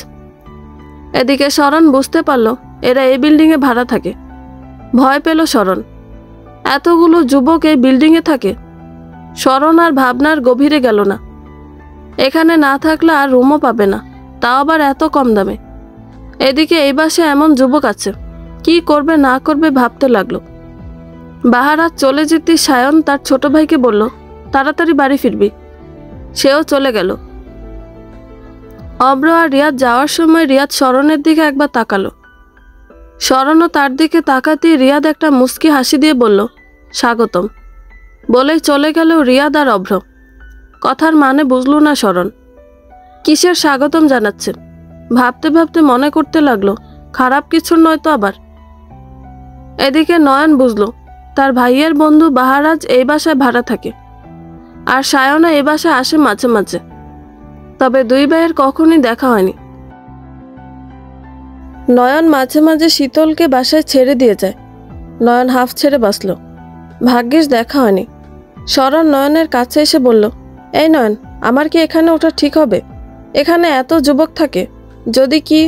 এদিকে শরণ বুঝতে পারল এরা এই বিল্ডিংয়ে ভাড়া থাকে। ভয় পেল শরণ, এতগুলো যুবক এই বিল্ডিংয়ে থাকে। শরণ আর ভাবনার গভীরে গেল না। এখানে না থাকলে আর রুমও পাবে না, তাও আবার এত কম দামে। এদিকে এই বাসায় এমন যুবক আছে, কি করবে না করবে ভাবতে লাগলো। বাহারাজ চলে যেতে সায়ন তার ছোট ভাইকে বলল, তাড়াতাড়ি বাড়ি ফিরবি। সেও চলে গেল। অব্র আর রিয়াদ যাওয়ার সময় রিয়াদ শরণের দিকে একবার তাকালো। শরণও তার দিকে তাকাতেই রিয়াদ একটা মুচকি হাসি দিয়ে বলল, স্বাগতম, বলেই চলে গেল রিয়াদ আর অভ্র। কথার মানে বুঝল না শরণ। কিসের স্বাগতম জানাচ্ছেন? ভাবতে ভাবতে মনে করতে লাগলো, খারাপ কিছু নয় তো আবার। এদিকে নয়ন বুঝল তার ভাইয়ের বন্ধু বাহারাজ এই বাসায় ভাড়া থাকে, আর সায়না এই বাসায় আসে মাঝে মাঝে। তবে 2 ভাইয়ের কখনই দেখা হয়নি। নয়ন মাঝে মাঝে শীতলকে বাসায় ছেড়ে দিয়ে যায়। নয়ন হাফ ছেড়ে বাঁচল, ভাগ্যিস দেখা হয়নি। শরণ নয়নের কাছে এসে বলল, এই নয়ন, আমার কি এখানে ওঠা ঠিক হবে? এখানে এত যুবক থাকে, যদি কি।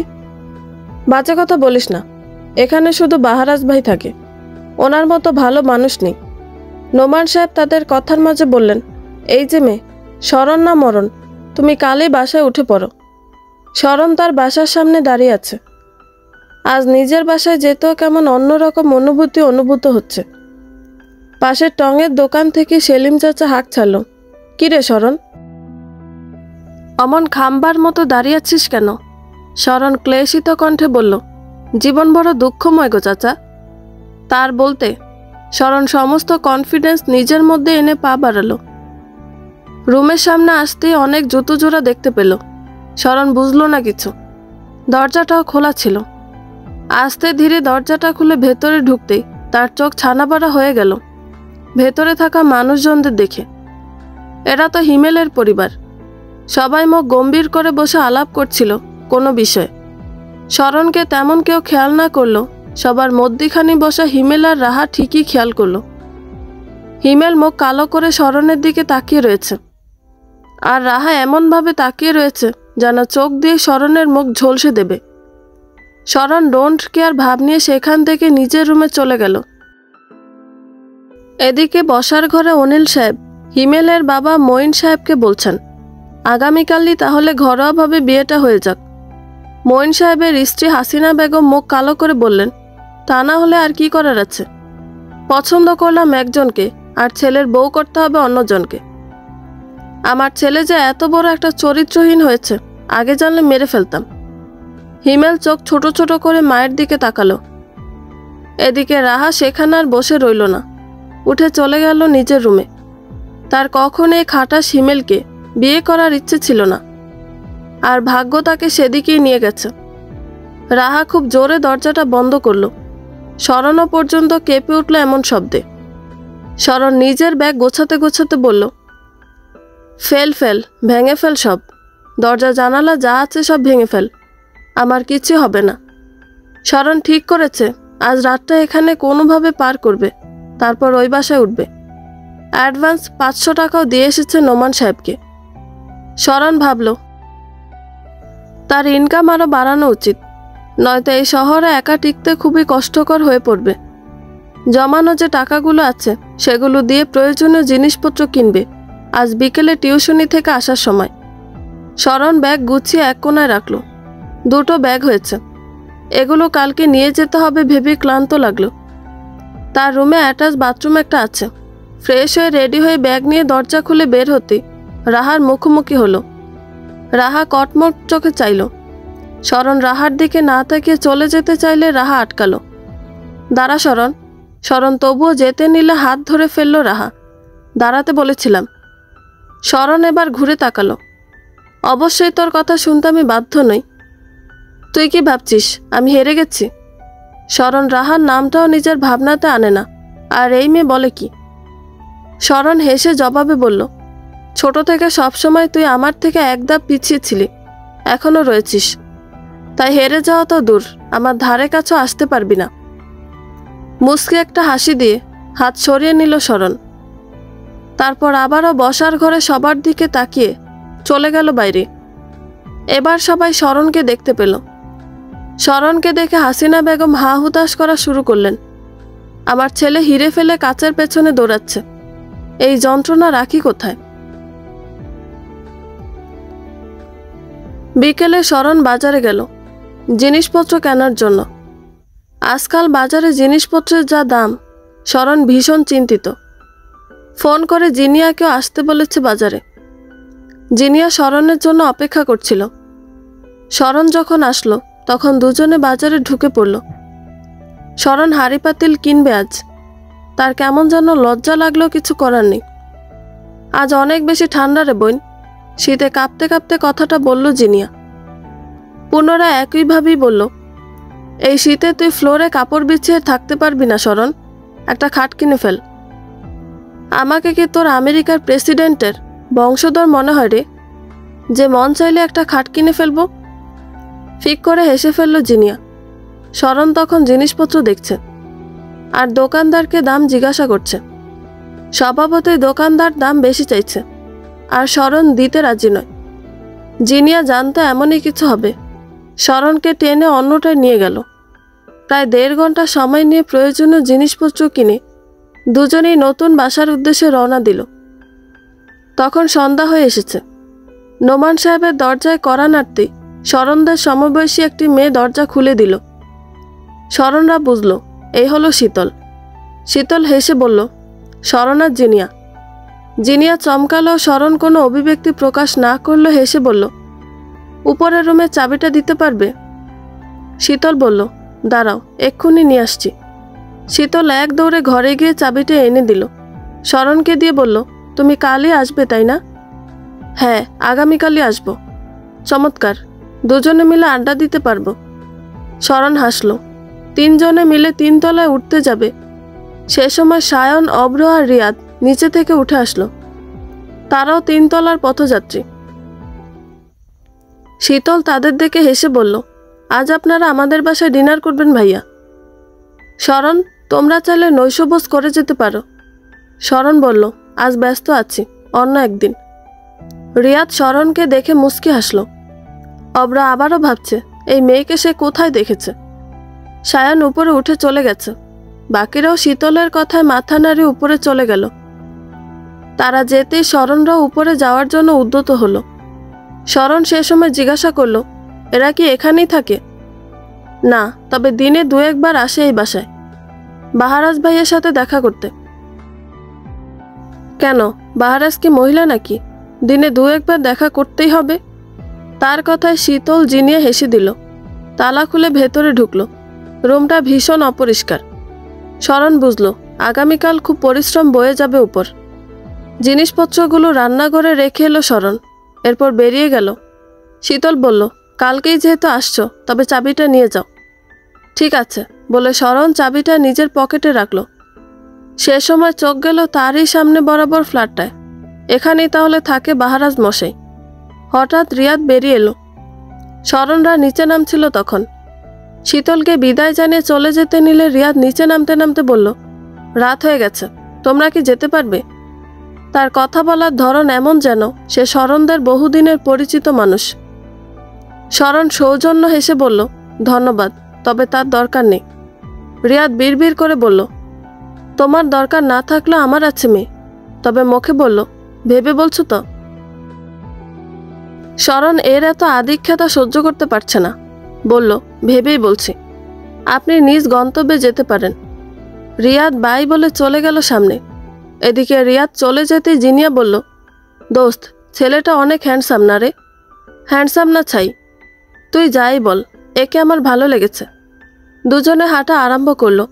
বাজে কথা বলিস না, এখানে শুধু বাহারাজ ভাই থাকে, ওনার মতো ভালো মানুষ নেই। নোমান সাহেব তাদের কথার মাঝে বললেন, এই যে মেয়ে, শরণ না মরণ, তুমি কালই বাসায় উঠে পড়ো। শরণ তার বাসার সামনে দাঁড়িয়ে আছে। আজ নিজের বাসায় যেতেও কেমন অন্যরকম অনুভূত হচ্ছে। পাশের টঙের দোকান থেকে সেলিম চাচা হাঁক ছাড়ল, কিরে শরণ, অমন খাম্বার মতো দাঁড়িয়ে আছিস কেন? শরণ ক্লেশিত কণ্ঠে বলল, জীবন বড় দুঃখময় গো চাচা। তার বলতে শরণ সমস্ত কনফিডেন্স নিজের মধ্যে এনে পা বাড়ালো। রুমের সামনে আসতেই অনেক জুতো জোড়া দেখতে পেল। শরণ বুঝল না কিছু। দরজাটাও খোলা ছিল। আস্তে ধীরে দরজাটা খুলে ভেতরে ঢুকতেই তার চোখ ছানাবাড়া হয়ে গেল ভেতরে থাকা মানুষজনদের দেখে। এরা তো হিমেলের পরিবার। সবাই মুখ গম্ভীর করে বসে আলাপ করছিল কোনো বিষয়ে। শরণকে তেমন কেউ খেয়াল না করলো, সবার মধ্যিখানে বসা হিমেল আর রাহা ঠিকই খেয়াল করলো। হিমেল মুখ কালো করে শরণের দিকে তাকিয়ে রয়েছে, আর রাহা এমনভাবে তাকিয়ে রয়েছে যেন চোখ দিয়ে শরণের মুখ ঝলসে দেবে। শরণ ডোন্ট কেয়ার ভাব নিয়ে সেখান থেকে নিজের রুমে চলে গেল। এদিকে বসার ঘরে অনিল সাহেব হিমেলের বাবা মঈন সাহেবকে বলছেন, আগামীকালই তাহলে ঘরোয়াভাবে বিয়েটা হয়ে যাক। মঈন সাহেবের স্ত্রী হাসিনা বেগম মুখ কালো করে বললেন, তা না হলে আর কি করার আছে? পছন্দ করলাম একজনকে, আর ছেলের বউ করতে হবে অন্যজনকে। আমার ছেলে যে এত বড় একটা চরিত্রহীন হয়েছে, আগে জানলে মেরে ফেলতাম। হিমেল চোখ ছোট ছোট করে মায়ের দিকে তাকালো। এদিকে রাহা সেখানে আর বসে রইল না, উঠে চলে গেল নিজের রুমে। তার কখনো এই খাটাস হিমেলকে বিয়ে করার ইচ্ছে ছিল না, আর ভাগ্য তাকে সেদিকেই নিয়ে গেছে। রাহা খুব জোরে দরজাটা বন্ধ করল। শরণও পর্যন্ত কেঁপে উঠল এমন শব্দে। শরণ নিজের ব্যাগ গোছাতে গোছাতে বলল, ফেল ফেল, ভেঙে ফেল সব। দরজা জানালা যা আছে সব ভেঙে ফেল, আমার কিছু হবে না। শরণ ঠিক করেছে আজ রাতটা এখানে কোনোভাবে পার করবে, তারপর ওই বাসায় উঠবে। অ্যাডভান্স 500 টাকাও দিয়ে এসেছে নোমান সাহেবকে। শরণ ভাবল, তার ইনকাম আরও বাড়ানো উচিত, নয়তো এই শহরে একা টিকতে খুবই কষ্টকর হয়ে পড়বে। জমানো যে টাকাগুলো আছে সেগুলো দিয়ে প্রয়োজনীয় জিনিসপত্র কিনবে আজ বিকেলে টিউশনি থেকে আসার সময়। শরণ ব্যাগ গুছিয়ে এক কোণায় রাখল। 2টো ব্যাগ হয়েছে, এগুলো কালকে নিয়ে যেতে হবে ভেবে ক্লান্ত লাগলো। তার রুমে অ্যাটাচ বাথরুম একটা আছে। ফ্রেশ হয়ে রেডি হয়ে ব্যাগ নিয়ে দরজা খুলে বের হতে রাহার মুখোমুখি হলো। রাহা কটমট চোখে চাইল। শরণ রাহার দিকে না তাকিয়ে চলে যেতে চাইলে রাহা আটকালো। দাঁড়া শরণ। শরণ তবুও যেতে নিলে হাত ধরে ফেলল রাহা। দাঁড়াতে বলেছিলাম। শরণ এবার ঘুরে তাকালো। অবশ্যই তোর কথা শুনতে আমি বাধ্য নই। তুই কি ভাবছিস আমি হেরে গেছি? শরণ রাহার নামটাও নিজের ভাবনাতে আনে না। আর এই মেয়ে বলে কি? শরণ হেসে জবাবে বলল, ছোট থেকে সবসময় তুই আমার থেকে এক ধাপ পিছিয়ে ছিলি, এখনো রয়েছিস। তাই হেরে যাওয়া তো দূর, আমার ধারে কাছেও আসতে পারবি না। মুচকি একটা হাসি দিয়ে হাত সরিয়ে নিল শরণ। তারপর আবারও বসার ঘরে সবার দিকে তাকিয়ে চলে গেল বাইরে। এবার সবাই শরণকে দেখতে পেল। শরণকে দেখে হাসিনা বেগম হা হুতাশ করা শুরু করলেন। আমার ছেলে হিরে ফেলে কাচের পেছনে দৌড়াচ্ছে, এই যন্ত্রণা রাখি কোথায়? বিকেলে শরণ বাজারে গেল জিনিসপত্র কেনার জন্য। আজকাল বাজারে জিনিসপত্রের যা দাম, শরণ ভীষণ চিন্তিত। ফোন করে জিনিয়াকেও আসতে বলেছে বাজারে। জিনিয়া শরণের জন্য অপেক্ষা করছিল। শরণ যখন আসলো তখন দুজনে বাজারে ঢুকে পড়ল। শরণ হাঁড়ি পাতিল কিনবে আজ। তার কেমন যেন লজ্জা লাগলো, কিছু করার নেই। আজ অনেক বেশি ঠান্ডা রে বোন, শীতে কাঁপতে কাঁপতে কথাটা বলল জিনিয়া। পুনরায় একইভাবেই বলল, এই শীতে তুই ফ্লোরে কাপড় বিছিয়ে থাকতে পারবি না শরণ, একটা খাট কিনে ফেল। আমাকে কি তোর আমেরিকার প্রেসিডেন্টের বংশধর মনে হয় রে, যে মন চাইলে একটা খাট কিনে ফেলবো? ফিক করে হেসে ফেলল জিনিয়া। শরণ তখন জিনিসপত্র দেখছে আর দোকানদারকে দাম জিজ্ঞাসা করছে। স্বভাবতই দোকানদার দাম বেশি চাইছে, আর শরণ দিতে রাজি নয়। জিনিয়া জানতো এমনই কিছু হবে। শরণকে টেনে অন্যটায় নিয়ে গেল। প্রায় 1.5 ঘন্টা সময় নিয়ে প্রয়োজনীয় জিনিসপত্র কিনে দুজনেই নতুন বাসার উদ্দেশ্যে রওনা দিল। তখন সন্ধ্যা হয়ে এসেছে। নোমান সাহেবের দরজায় কড়া নাড়তেই শরণদের সমবয়সী একটি মেয়ে দরজা খুলে দিল। শরণরা বুঝল এই হলো শীতল। শীতল হেসে বলল, শরণ আর জিনিয়া। জিনিয়া চমকালো। শরণ কোনো অভিব্যক্তি প্রকাশ না করলো হেসে বলল, উপরের রুমে চাবিটা দিতে পারবে? শীতল বলল, দাঁড়াও, এক্ষুনি নিয়ে আসছি। শীতল এক দৌড়ে ঘরে গিয়ে চাবিটা এনে দিল। শরণকে দিয়ে বলল, তুমি কালই আসবে তাই না? হ্যাঁ, আগামীকালই আসবো। চমৎকার, দুজনে মিলে আড্ডা দিতে পারবো। শরণ হাসল। তিনজনে মিলে 3 তলায় উঠতে যাবে। সে সময় সায়ন, অব্র আর রিয়াদ নিচে থেকে উঠে আসলো। তারাও 3 তলার পথযাত্রী। শীতল তাদের দেখে হেসে বলল, আজ আপনারা আমাদের বাসায় ডিনার করবেন ভাইয়া। শরণ, তোমরা চাইলে নৈশভোজ করে যেতে পারো। শরণ বলল, আজ ব্যস্ত আছি, অন্য একদিন। রিয়াদ শরণকে দেখে মুচকি হাসল। অব্র আবারও ভাবছে এই মেয়েকে সে কোথায় দেখেছে। সায়ন উপরে উঠে চলে গেছে। বাকিরাও শীতলের কথায় মাথা নাড়িয়ে উপরে চলে গেল। তারা যেতেই শরণরাও উপরে যাওয়ার জন্য উদ্যত হলো। শরণ সে সময় জিজ্ঞাসা করল, এরা কি এখানেই থাকে? না, তবে দিনে 2-1 বার আসে এই বাসায়, বাহারাজ ভাইয়ের সাথে দেখা করতে। কেন, বাহারাজ কি মহিলা নাকি? দিনে 2-1 বার দেখা করতেই হবে? তার কথায় শীতল জিনিয়ে হেসে দিল। তালা খুলে ভেতরে ঢুকলো। রুমটা ভীষণ অপরিষ্কার। শরণ বুঝল আগামীকাল খুব পরিশ্রম বয়ে যাবে উপর। জিনিসপত্রগুলো রান্নাঘরে রেখে এলো শরণ, এরপর বেরিয়ে গেল। শীতল বলল, কালকেই যেহেতু আসছো, তবে চাবিটা নিয়ে যাও। ঠিক আছে বলে শরণ চাবিটা নিজের পকেটে রাখলো। সে সময় চোখ গেল তারই সামনে বরাবর ফ্ল্যাটটায়। এখানেই তাহলে থাকে বাহারাজ মশাই। হঠাৎ রিয়াদ বেরিয়ে এলো। শরণরা নিচে নামছিল তখন। শীতলকে বিদায় জানিয়ে চলে যেতে নিলে রিয়াদ নিচে নামতে নামতে বলল, রাত হয়ে গেছে, তোমরা কি যেতে পারবে? তার কথা বলার ধরন এমন যেন সে শরণদের বহুদিনের পরিচিত মানুষ। শরণ সৌজন্য হেসে বলল, ধন্যবাদ, তবে তার দরকার নেই। রিয়াদ বিড়বিড় করে বলল, তোমার দরকার না থাকলেও আমার আছে মেয়ে। তবে মুখে বলল, ভেবে বলছো তো? শরণ এর এত আদিক্ষেতা সহ্য করতে পারছে না। বলল, ভেবেই বলছি। আপনি নিজ গন্তব্যে যেতে পারেন। রিয়াদ বাই বলে চলে গেল সামনে। এদিকে রিয়াদ চলে যেতেই জিনিয়া বলল, দোস্ত, ছেলেটা অনেক হ্যান্ডসাম না রে? হ্যান্ডসাম না ছাই, তুই যাই বল, একে আমার ভালো লেগেছে। দুজনে হাঁটা আরম্ভ করলো।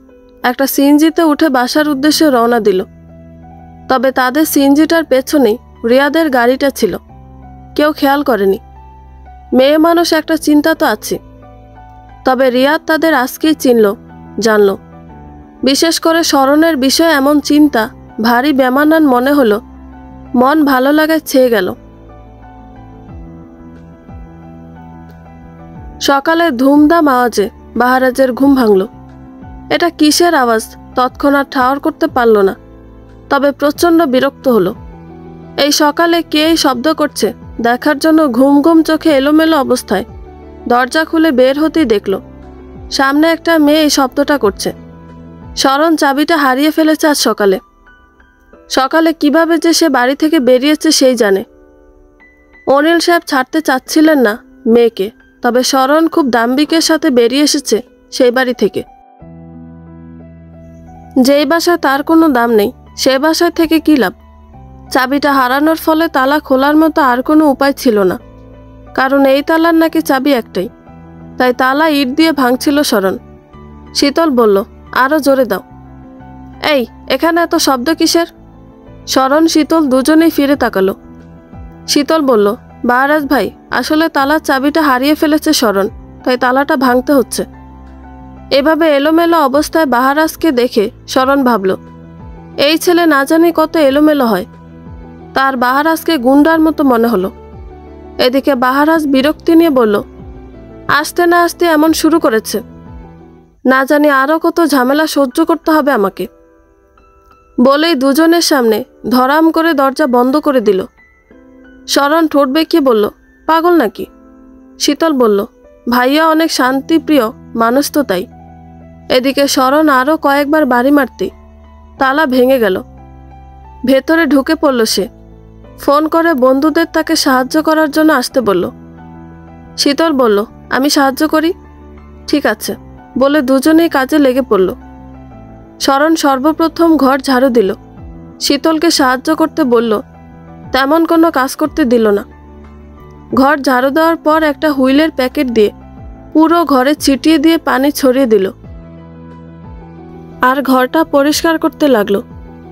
একটা সিএনজিতে উঠে বাসার উদ্দেশ্যে রওনা দিল। তবে তাদের সিএনজিটার পেছনেই রিয়াদের গাড়িটা ছিল। কেউ খেয়াল করেনি। মেয়ে মানুষ, একটা চিন্তা তো আছে। তবে রিয়াদ তাদের আজকেই চিনল, জানল। বিশেষ করে শরণের বিষয়ে এমন চিন্তা ভারী বেমানান মনে হলো। মন ভালো লাগায় ছেয়ে গেল। সকালে ধুমধাম আওয়াজে বাহারাজের ঘুম ভাঙল। এটা কিসের আওয়াজ তৎক্ষণাৎ ঠাহর করতে পারল না। তবে প্রচণ্ড বিরক্ত হলো। এই সকালে কে এই শব্দ করছে দেখার জন্য ঘুম ঘুম চোখে এলোমেলো অবস্থায় দরজা খুলে বের হতেই দেখল সামনে একটা মেয়ে এই শব্দটা করছে। শরণ চাবিটা হারিয়ে ফেলেছে আজ সকালে। সকালে কিভাবে যে সে বাড়ি থেকে বেরিয়েছে সেই জানে। অনিল সাহেব ছাড়তে চাচ্ছিলেন না মেয়েকে, তবে শরণ খুব দাম্ভিকের সাথে বেরিয়ে এসেছে সেই বাড়ি থেকে। যেই বাসায় তার কোনো দাম নেই, সে বাসায় থেকে কী লাভ? চাবিটা হারানোর ফলে তালা খোলার মতো আর কোনো উপায় ছিল না, কারণ এই তালার নাকি চাবি একটাই। তাই তালা ইট দিয়ে ভাঙছিল শরণ। শীতল বলল, আরও জোরে দাও। এই, এখানে এত শব্দ কিসের? শরণ শীতল দুজনেই ফিরে তাকালো। শীতল বলল, বাহারাজ ভাই, আসলে তালার চাবিটা হারিয়ে ফেলেছে শরণ, তাই তালাটা ভাঙতে হচ্ছে। এভাবে এলোমেলো অবস্থায় বাহারাজকে দেখে শরণ ভাবল, এই ছেলে না জানি কত এলোমেলো হয়। তার বাহারাজকে গুন্ডার মতো মনে হলো। এদিকে বাহারাজ বিরক্তি নিয়ে বলল, আসতে না আসতে এমন শুরু করেছে, না জানি আরও কত ঝামেলা সহ্য করতে হবে আমাকে। বলেই দুজনের সামনে ধরাম করে দরজা বন্ধ করে দিল। শরণ ঠোঁট বেঁকিয়ে বলল, পাগল নাকি? শীতল বলল, ভাইয়া অনেক শান্তিপ্রিয় মানুষ তো তাই। এদিকে শরণ আরও কয়েকবার বাড়ি মারতে তালা ভেঙে গেল। ভেতরে ঢুকে পড়ল সে। ফোন করে বন্ধুদের তাকে সাহায্য করার জন্য আসতে বলল। শীতল বলল, আমি সাহায্য করি। ঠিক আছে বলে দুজনেই কাজে লেগে পড়ল। শরণ সর্বপ্রথম ঘর ঝাড়ু দিল। শীতলকে সাহায্য করতে বলল, তেমন কোনো কাজ করতে দিল না। ঘর ঝাড়ু দেওয়ার পর একটা হুইলের প্যাকেট দিয়ে পুরো ঘরে ছিটিয়ে দিয়ে পানি ছড়িয়ে দিল আর ঘরটা পরিষ্কার করতে লাগলো।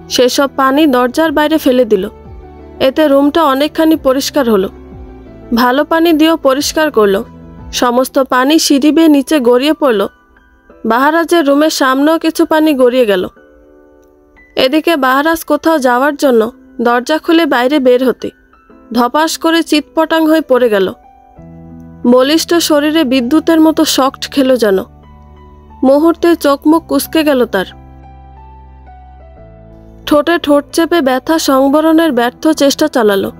সেসব পানি দরজার বাইরে ফেলে দিল। এতে রুমটা অনেকখানি পরিষ্কার হলো। ভালো পানি দিয়েও পরিষ্কার করলো। সমস্ত পানি সিঁড়ি বেয়ে নিচে গড়িয়ে পড়ল। বাহারাজের রুমের সামনেও কিছু পানি গড়িয়ে গেল। এদিকে বাহারাজ কোথাও যাওয়ার জন্য দরজা খুলে বাইরে বের হতে ধপাস করে চিৎপটাং হয়ে পড়ে গেল। বলিষ্ঠ শরীরে বিদ্যুতের মতো শক খেল যেন। মুহূর্তে চোখ মুখ কুঁচকে গেল তার। ঠোঁটে ঠোঁট চেপে ব্যথা সংবরণের ব্যর্থ চেষ্টা চালালো।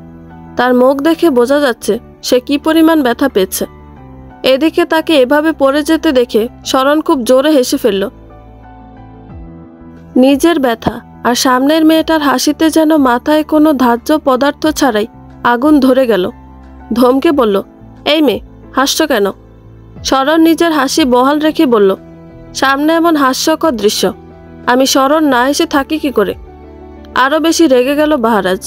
তার মুখ দেখে বোঝা যাচ্ছে সে কি পরিমাণ ব্যথা পেয়েছে। এদিকে তাকে এভাবে পড়ে যেতে দেখে শরণ খুব জোরে হেসে ফেলল। নিজের ব্যথা আর সামনের মেয়েটার হাসিতে যেন মাথায় কোনো ধার্য পদার্থ ছাড়াই আগুন ধরে গেল। ধমকে বলল, এই মেয়ে, হাসছ কেন? শরণ নিজের হাসি বহাল রেখে বলল, সামনে এমন হাস্যকর দৃশ্য, আমি শরণ না হেসে থাকি কি করে? আরও বেশি রেগে গেল বাহারাজ।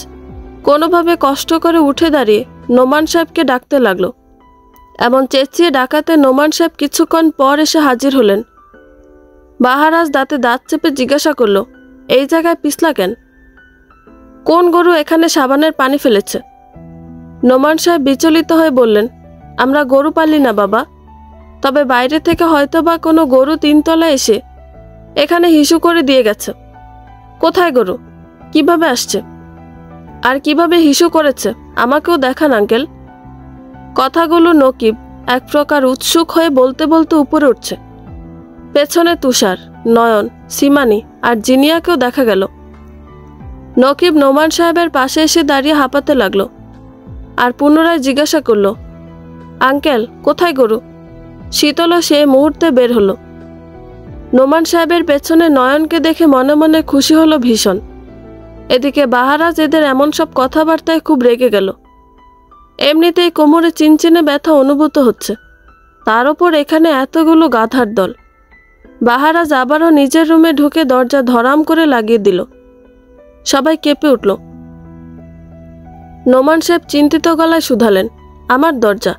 কোনোভাবে কষ্ট করে উঠে দাঁড়িয়ে নোমান সাহেবকে ডাকতে লাগলো। এমন চেঁচিয়ে ডাকাতে নোমান সাহেব কিছুক্ষণ পর এসে হাজির হলেন। বাহারাজ দাঁতে দাঁত চেপে জিজ্ঞাসা করল, এই জায়গায় পিছলা কেন? কোন গরু এখানে সাবানের পানি ফেলেছে? নোমান সাহেব বিচলিত হয়ে বললেন, আমরা গরু পালি না বাবা, তবে বাইরে থেকে হয়তোবা কোনো গরু তিনতলায় এসে এখানে হিসু করে দিয়ে গেছে। কোথায় গরু? কিভাবে আসছে? আর কিভাবে হিসু করেছে আমাকেও দেখান আঙ্কেল। কথাগুলো নকিব এক প্রকার উৎসুক হয়ে বলতে বলতে উপরে উঠছে। পেছনে তুষার, নয়ন, সীমানি আর জিনিয়াকেও দেখা গেল। নকিব নোমান সাহেবের পাশে এসে দাঁড়িয়ে হাঁপাতে লাগলো আর পুনরায় জিজ্ঞাসা করল, আঙ্কেল কোথায় গরু? শীতলও সে মুহূর্তে বের হলো। নোমান সাহেবের পেছনে নয়নকে দেখে মনে মনে খুশি হলো ভীষণ। এদিকে বাহারাজ এদের এমন সব কথাবার্তায় খুব রেগে গেল। এমনিতেই কোমরে চিনচিনে ব্যথা অনুভূত হচ্ছে, তার ওপর এখানে এতগুলো গাধার দল। বাহারাজ আবারও নিজের রুমে ঢুকে দরজা ধরাম করে লাগিয়ে দিল। সবাই কেঁপে উঠল। নোমান সাহেব চিন্তিত গলায় শুধালেন, আমার দরজা।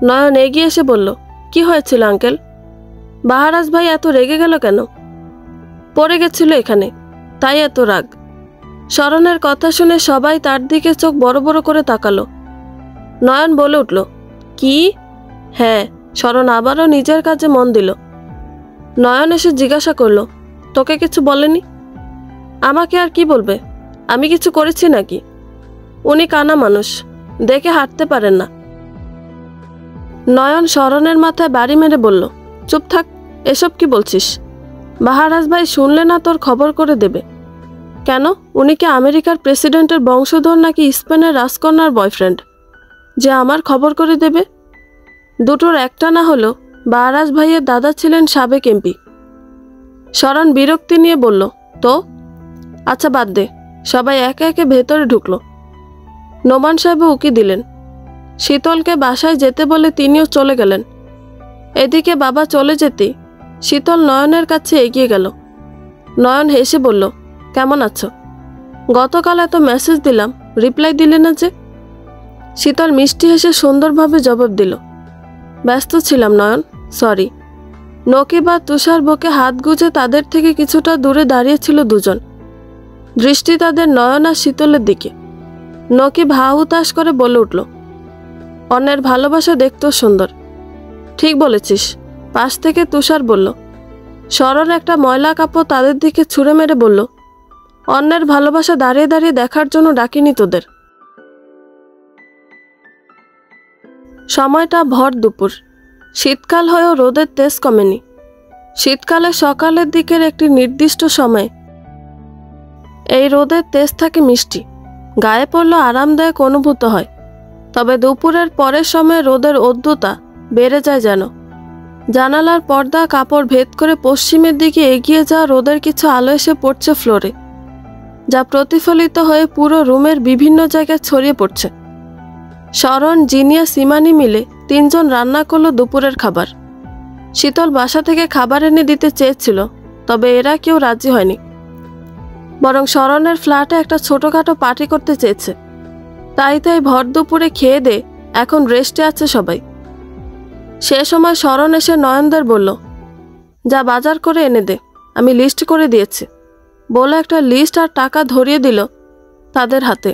নয়ন এগিয়ে এসে বলল, কি হয়েছিল আঙ্কেল? বাহারাজ ভাই এত রেগে গেল কেন? পড়ে গেছিল এখানে, তাই এত রাগ। শরণের কথা শুনে সবাই তার দিকে চোখ বড় বড় করে তাকালো। নয়ন বলে উঠল, কি? হ্যাঁ। শরণ আবারও নিজের কাজে মন দিল। নয়ন এসে জিজ্ঞাসা করল, তোকে কিছু বলেনি? আমাকে আর কি বলবে? আমি কিছু করেছি নাকি? উনি কানা মানুষ, দেখে হাঁটতে পারেন না। নয়ন শরণের মাথায় বাড়ি মেরে বলল, চুপ থাক, এসব কি বলছিস? বাহারাজ ভাই শুনলে না তোর খবর করে দেবে। কেন, উনি কি আমেরিকার প্রেসিডেন্টের বংশধর নাকি স্পেনের রাজকন্যার বয়ফ্রেন্ড যে আমার খবর করে দেবে? দুটোর একটা না হলো বাহারাজ ভাইয়ের দাদা ছিলেন সাবেক এমপি। শরণ বিরক্তি নিয়ে বলল, তো? আচ্ছা বাদ দে। সবাই একে একে ভেতরে ঢুকলো। নোমান সাহেবও উকি দিলেন। শীতলকে বাসায় যেতে বলে তিনিও চলে গেলেন। এদিকে বাবা চলে যেতেই শীতল নয়নের কাছে এগিয়ে গেল। নয়ন হেসে বলল, কেমন আছো? গতকাল এত মেসেজ দিলাম, রিপ্লাই দিলে না যে? শীতল মিষ্টি হেসে সুন্দরভাবে জবাব দিল, ব্যস্ত ছিলাম নয়ন, সরি। নকিব আর তুষার বুকে হাত গুজে তাদের থেকে কিছুটা দূরে দাঁড়িয়েছিল দুজন। দৃষ্টি তাদের নয়ন আর শীতলের দিকে। নকিব হা হুতাশ করে বলে উঠল, অন্যের ভালোবাসা দেখতেও সুন্দর। ঠিক বলেছিস, পাশ থেকে তুষার বলল। শরণ একটা ময়লা কাপড় তাদের দিকে ছুঁড়ে মেরে বলল, অন্যের ভালোবাসা দাঁড়িয়ে দাঁড়িয়ে দেখার জন্য ডাকিনি তোদের। সময়টা ভর দুপুর। শীতকাল হয়েও রোদের তেজ কমেনি। শীতকালে সকালের দিকের একটি নির্দিষ্ট সময়ে এই রোদের তেজ থাকে মিষ্টি, গায়ে পড়লে আরামদায়ক অনুভূত হয়। তবে দুপুরের পরের সময় রোদের অদ্যতা বেড়ে যায় যেন। জানালার পর্দা কাপড় ভেদ করে পশ্চিমের দিকে এগিয়ে যাওয়া রোদের কিছু আলো এসে পড়ছে ফ্লোরে, যা প্রতিফলিত হয়ে পুরো রুমের বিভিন্ন জায়গায় ছড়িয়ে পড়ছে। শরণ, জিনিয়া, সীমানি মিলে তিনজন রান্না করলো দুপুরের খাবার। শীতল বাসা থেকে খাবার এনে দিতে চেয়েছিল, তবে এরা কেউ রাজি হয়নি। বরং শরণের ফ্ল্যাটে একটা ছোটোখাটো পার্টি করতে চেয়েছে। তাই ভর দুপুরে খেয়ে দে এখন রেস্টে আছে সবাই। সে সময় শরণ এসে নয়নদের বলল, যা বাজার করে এনে দে, আমি লিস্ট করে দিয়েছি বলে একটা লিস্ট আর টাকা ধরিয়ে দিল তাদের হাতে।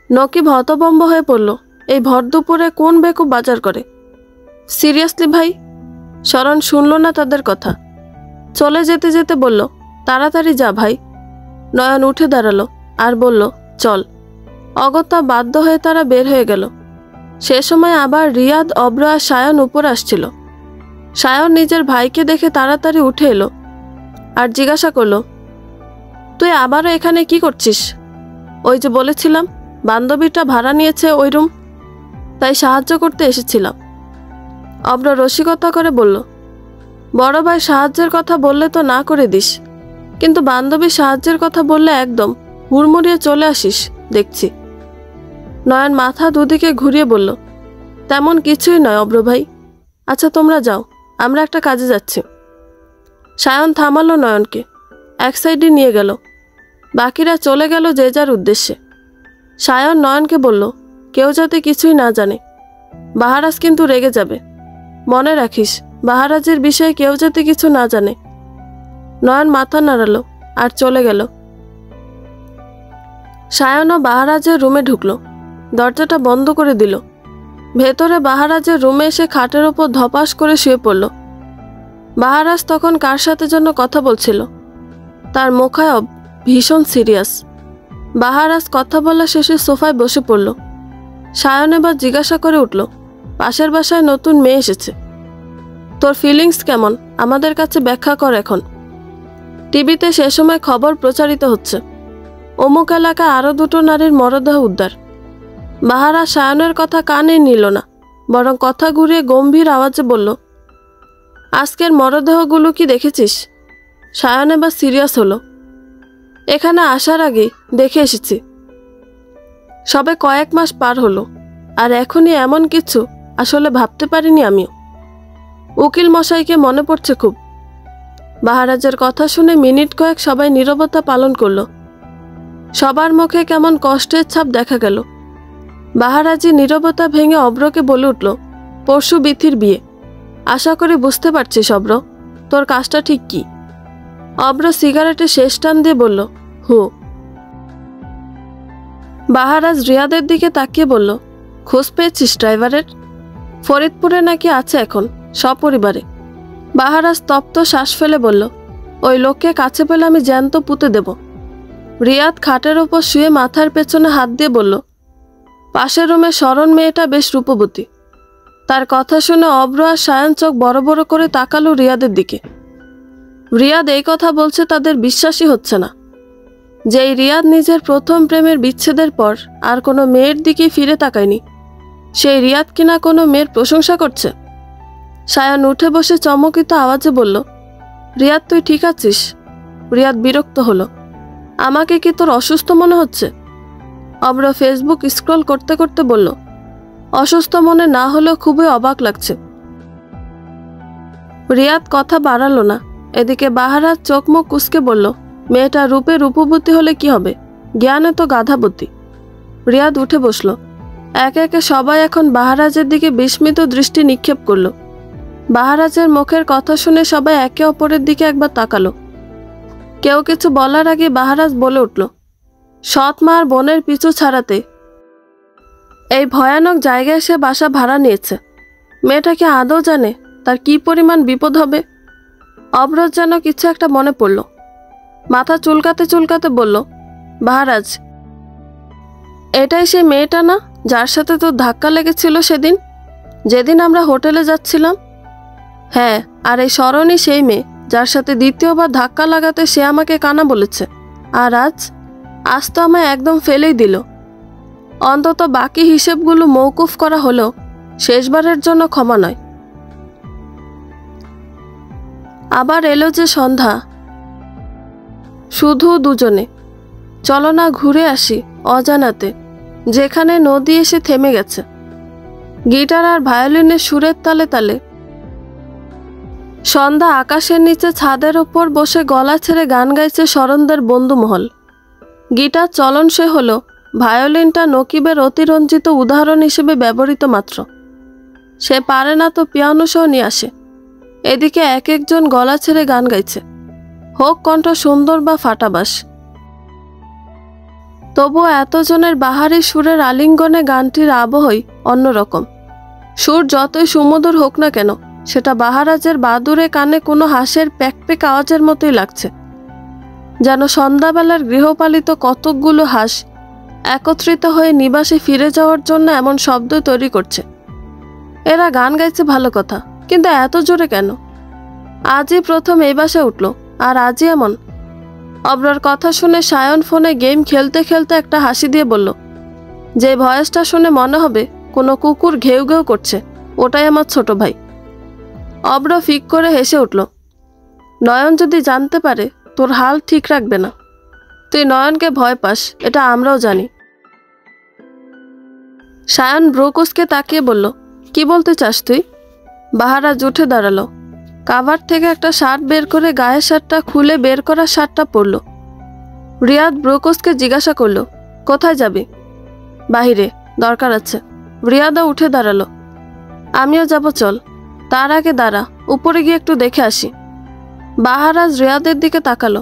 নকিব হতভম্ব হয়ে পড়ল, এই ভর দুপুরে কোন বেকুব বাজার করে? সিরিয়াসলি ভাই? শরণ শুনল না তাদের কথা, চলে যেতে যেতে বলল, তাড়াতাড়ি যা ভাই। নয়ন উঠে দাঁড়ালো আর বলল, চল। অগত্যা বাধ্য হয়ে তারা বের হয়ে গেল। সে সময় আবার রিয়াদ, অব্র আর সায়ন উপর আসছিল। সায়ন নিজের ভাইকে দেখে তাড়াতাড়ি উঠে এলো আর জিজ্ঞাসা করলো, তুই আবারও এখানে কি করছিস? ওই যে বলেছিলাম বান্ধবীটা ভাড়া নিয়েছে ওই রুম, তাই সাহায্য করতে এসেছিলাম। অব্র রসিকতা করে বলল, বড় ভাই সাহায্যের কথা বললে তো না করে দিস, কিন্তু বান্ধবীর সাহায্যের কথা বললে একদম হুড়মুড়িয়ে চলে আসিস দেখছি। নয়ন মাথা দুদিকে ঘুরিয়ে বলল, তেমন কিছুই নয় অব্র ভাই। আচ্ছা তোমরা যাও, আমরা একটা কাজে যাচ্ছি। সায়ন থামালো নয়নকে, এক সাইডে নিয়ে গেল। বাকিরা চলে গেল যে যার উদ্দেশ্যে। সায়ন নয়নকে বলল, কেউ যাতে কিছুই না জানে, বাহারাজ কিন্তু রেগে যাবে, মনে রাখিস বাহারাজের বিষয়ে কেউ যাতে কিছু না জানে। নয়ন মাথা নাড়ালো আর চলে গেল। সায়নও বাহারাজের রুমে ঢুকলো, দরজাটা বন্ধ করে দিল। ভেতরে বাহারাজের রুমে এসে খাটের ওপর ধপাস করে শুয়ে পড়ল। বাহারাজ তখন কার সাথে জন্য কথা বলছিল, তার মুখায়ব ভীষণ সিরিয়াস। বাহারাজ কথা বলা শেষে সোফায় বসে পড়ল। সায়ন এবার জিজ্ঞাসা করে উঠল, পাশের বাসায় নতুন মেয়ে এসেছে, তোর ফিলিংস কেমন আমাদের কাছে ব্যাখ্যা কর এখন। টিভিতে সে সময় খবর প্রচারিত হচ্ছে, অমুক এলাকায় আরও 2টো নারীর মরদেহ উদ্ধার। বাহারাজ সায়নের কথা কানে নিল না, বরং কথা ঘুরিয়ে গম্ভীর আওয়াজে বলল, আজকের মরদেহগুলো কি দেখেছিস? সায়ন এবার সিরিয়াস হলো, এখানে আসার আগে দেখে এসেছি, সবে কয়েক মাস পার হলো, আর এখনই এমন কিছু আসলে ভাবতে পারিনি আমিও। উকিল মশাইকে মনে পড়ছে খুব। বাহারাজের কথা শুনে মিনিট কয়েক সবাই নীরবতা পালন করল। সবার মুখে কেমন কষ্টের ছাপ দেখা গেল। বাহারাজি নীরবতা ভেঙে অব্রকে বলে উঠল, পরশু বিথির বিয়ে, আশা করি বুঝতে পারছিস অব্র, তোর কাজটা ঠিক কি? অব্র সিগারেটে শেষ টান দিয়ে বলল, হু। বাহারাজ রিয়াদের দিকে তাকিয়ে বলল, খোঁজ পেয়েছিস ড্রাইভারের? ফরিদপুরে নাকি আছে এখন সপরিবারে। বাহারাজ তপ্ত শ্বাস ফেলে বলল, ওই লোককে কাছে পেলে আমি জ্যান্ত পুঁতে দেব। রিয়াদ খাটের ওপর শুয়ে মাথার পেছনে হাত দিয়ে বলল, পাশের রুমে শরণ মেয়েটা বেশ রূপবতী। তার কথা শুনে অব্র আর সায়ন চোখ বড় বড় করে তাকালো রিয়াদের দিকে। রিয়াদ এই কথা বলছে তাদের বিশ্বাসই হচ্ছে না। যেই রিয়াদ নিজের প্রথম প্রেমের বিচ্ছেদের পর আর কোনো মেয়ের দিকে ফিরে তাকায়নি, সেই রিয়াদ কিনা কোনো মেয়ের প্রশংসা করছে। সায়ন উঠে বসে চমকিত আওয়াজে বলল, রিয়াদ তুই ঠিক আছিস? রিয়াদ বিরক্ত হলো, আমাকে কি তোর অসুস্থ মনে হচ্ছে? অব্র ফেসবুক স্ক্রল করতে করতে বলল, অসুস্থ মনে না হলেও খুবই অবাক লাগছে। রিয়াদ কথা বাড়ালো না। এদিকে বাহারাজ চোখ মুখ কুঁচকে বলল, মেয়েটা রূপে রূপবতী হলে কি হবে, জ্ঞানে তো গাধাবতী। রিয়াদ উঠে বসল। একে একে সবাই এখন বাহারাজের দিকে বিস্মিত দৃষ্টি নিক্ষেপ করল। বাহারাজের মুখের কথা শুনে সবাই একে অপরের দিকে একবার তাকালো। কেউ কিছু বলার আগে বাহারাজ বলে উঠল, সৎ মা আর বোনের পিছু ছাড়াতে এই ভয়ানক জায়গায় সে বাসা ভাড়া নিয়েছে। মেয়েটা কি আদৌ জানে তার কি পরিমাণ বিপদ হবে? অব্রজ যেন কিছু একটা মনে পড়ল। মাথা চুলকাতে চুলকাতে বলল, বাহারাজ, এটাই সেই মেয়েটা না যার সাথে তোর ধাক্কা লেগেছিল সেদিন, যেদিন আমরা হোটেলে যাচ্ছিলাম? হ্যাঁ, আর এই শরণই সেই মেয়ে যার সাথে দ্বিতীয়বার ধাক্কা লাগাতে সে আমাকে কানা বলেছে। আর আজ তো আমায় একদম ফেলেই দিল। অন্তত বাকি হিসেবগুলো মৌকুফ করা হলেও শেষবারের জন্য ক্ষমা নয়। আবার এলো যে সন্ধ্যা, শুধু দুজনে। চলো না ঘুরে আসি অজানাতে, যেখানে নদী এসে থেমে গেছে। গিটার আর ভায়োলিনের সুরের তালে তালে সন্ধ্যা আকাশের নিচে ছাদের ওপর বসে গলা ছেড়ে গান গাইছে শরণদের বন্ধুমহল। গিটার চলন সে হলো ভায়োলিনটা নকিবের অতিরঞ্জিত উদাহরণ হিসেবে ব্যবহৃত মাত্র। সে পারে না তো পিয়ানো সহ নিয়ে আসে। এদিকে এক একজন গলা ছেড়ে গান গাইছে, হোক কণ্ঠ সুন্দর বা ফাটাবাস। তবুও এতজনের বাহারি সুরের আলিঙ্গনে গানটির আবহই অন্যরকম। সুর যতই সুমধুর হোক না কেন, সেটা বাহারাজের বাদুরে কানে কোনো হাঁসের প্যাকপ্যাক আওয়াজের মতোই লাগছে, যেন সন্ধ্যাবেলার গৃহপালিত কতকগুলো হাঁস একত্রিত হয়ে নিবাসে ফিরে যাওয়ার জন্য এমন শব্দ তৈরি করছে। এরা গান গাইছে ভালো কথা, কিন্তু এত জোরে কেন? আজই প্রথম এই বাসায় উঠল, আর আজই এমন? অব্রার কথা শুনে সায়ন ফোনে গেম খেলতে খেলতে একটা হাসি দিয়ে বলল, যে ভয়েসটা শুনে মনে হবে কোনো কুকুর ঘেউ ঘেউ করছে, ওটাই আমার ছোট ভাই। অব্র ফিক করে হেসে উঠল। নয়ন যদি জানতে পারে তোর হাল ঠিক রাখবে না। তুই নয়নকে ভয় পাস, এটা আমরাও জানি। সায়ন ব্রোকসকে তাকিয়ে বলল, কি বলতে চাস তুই? বাহারাজ উঠে দাঁড়ালো। কাভার থেকে একটা শার্ট বের করে গায়ের শার্টটা খুলে বের করা শার্টটা পরল। রিয়াদ ব্রোকসকে জিজ্ঞাসা করল, কোথায় যাবি? বাহিরে, দরকার আছে। রিয়াদও উঠে দাঁড়ালো। আমিও যাব, চল। তার আগে দাঁড়া, উপরে গিয়ে একটু দেখে আসি। বাহারাজ রিয়াদের দিকে তাকালো।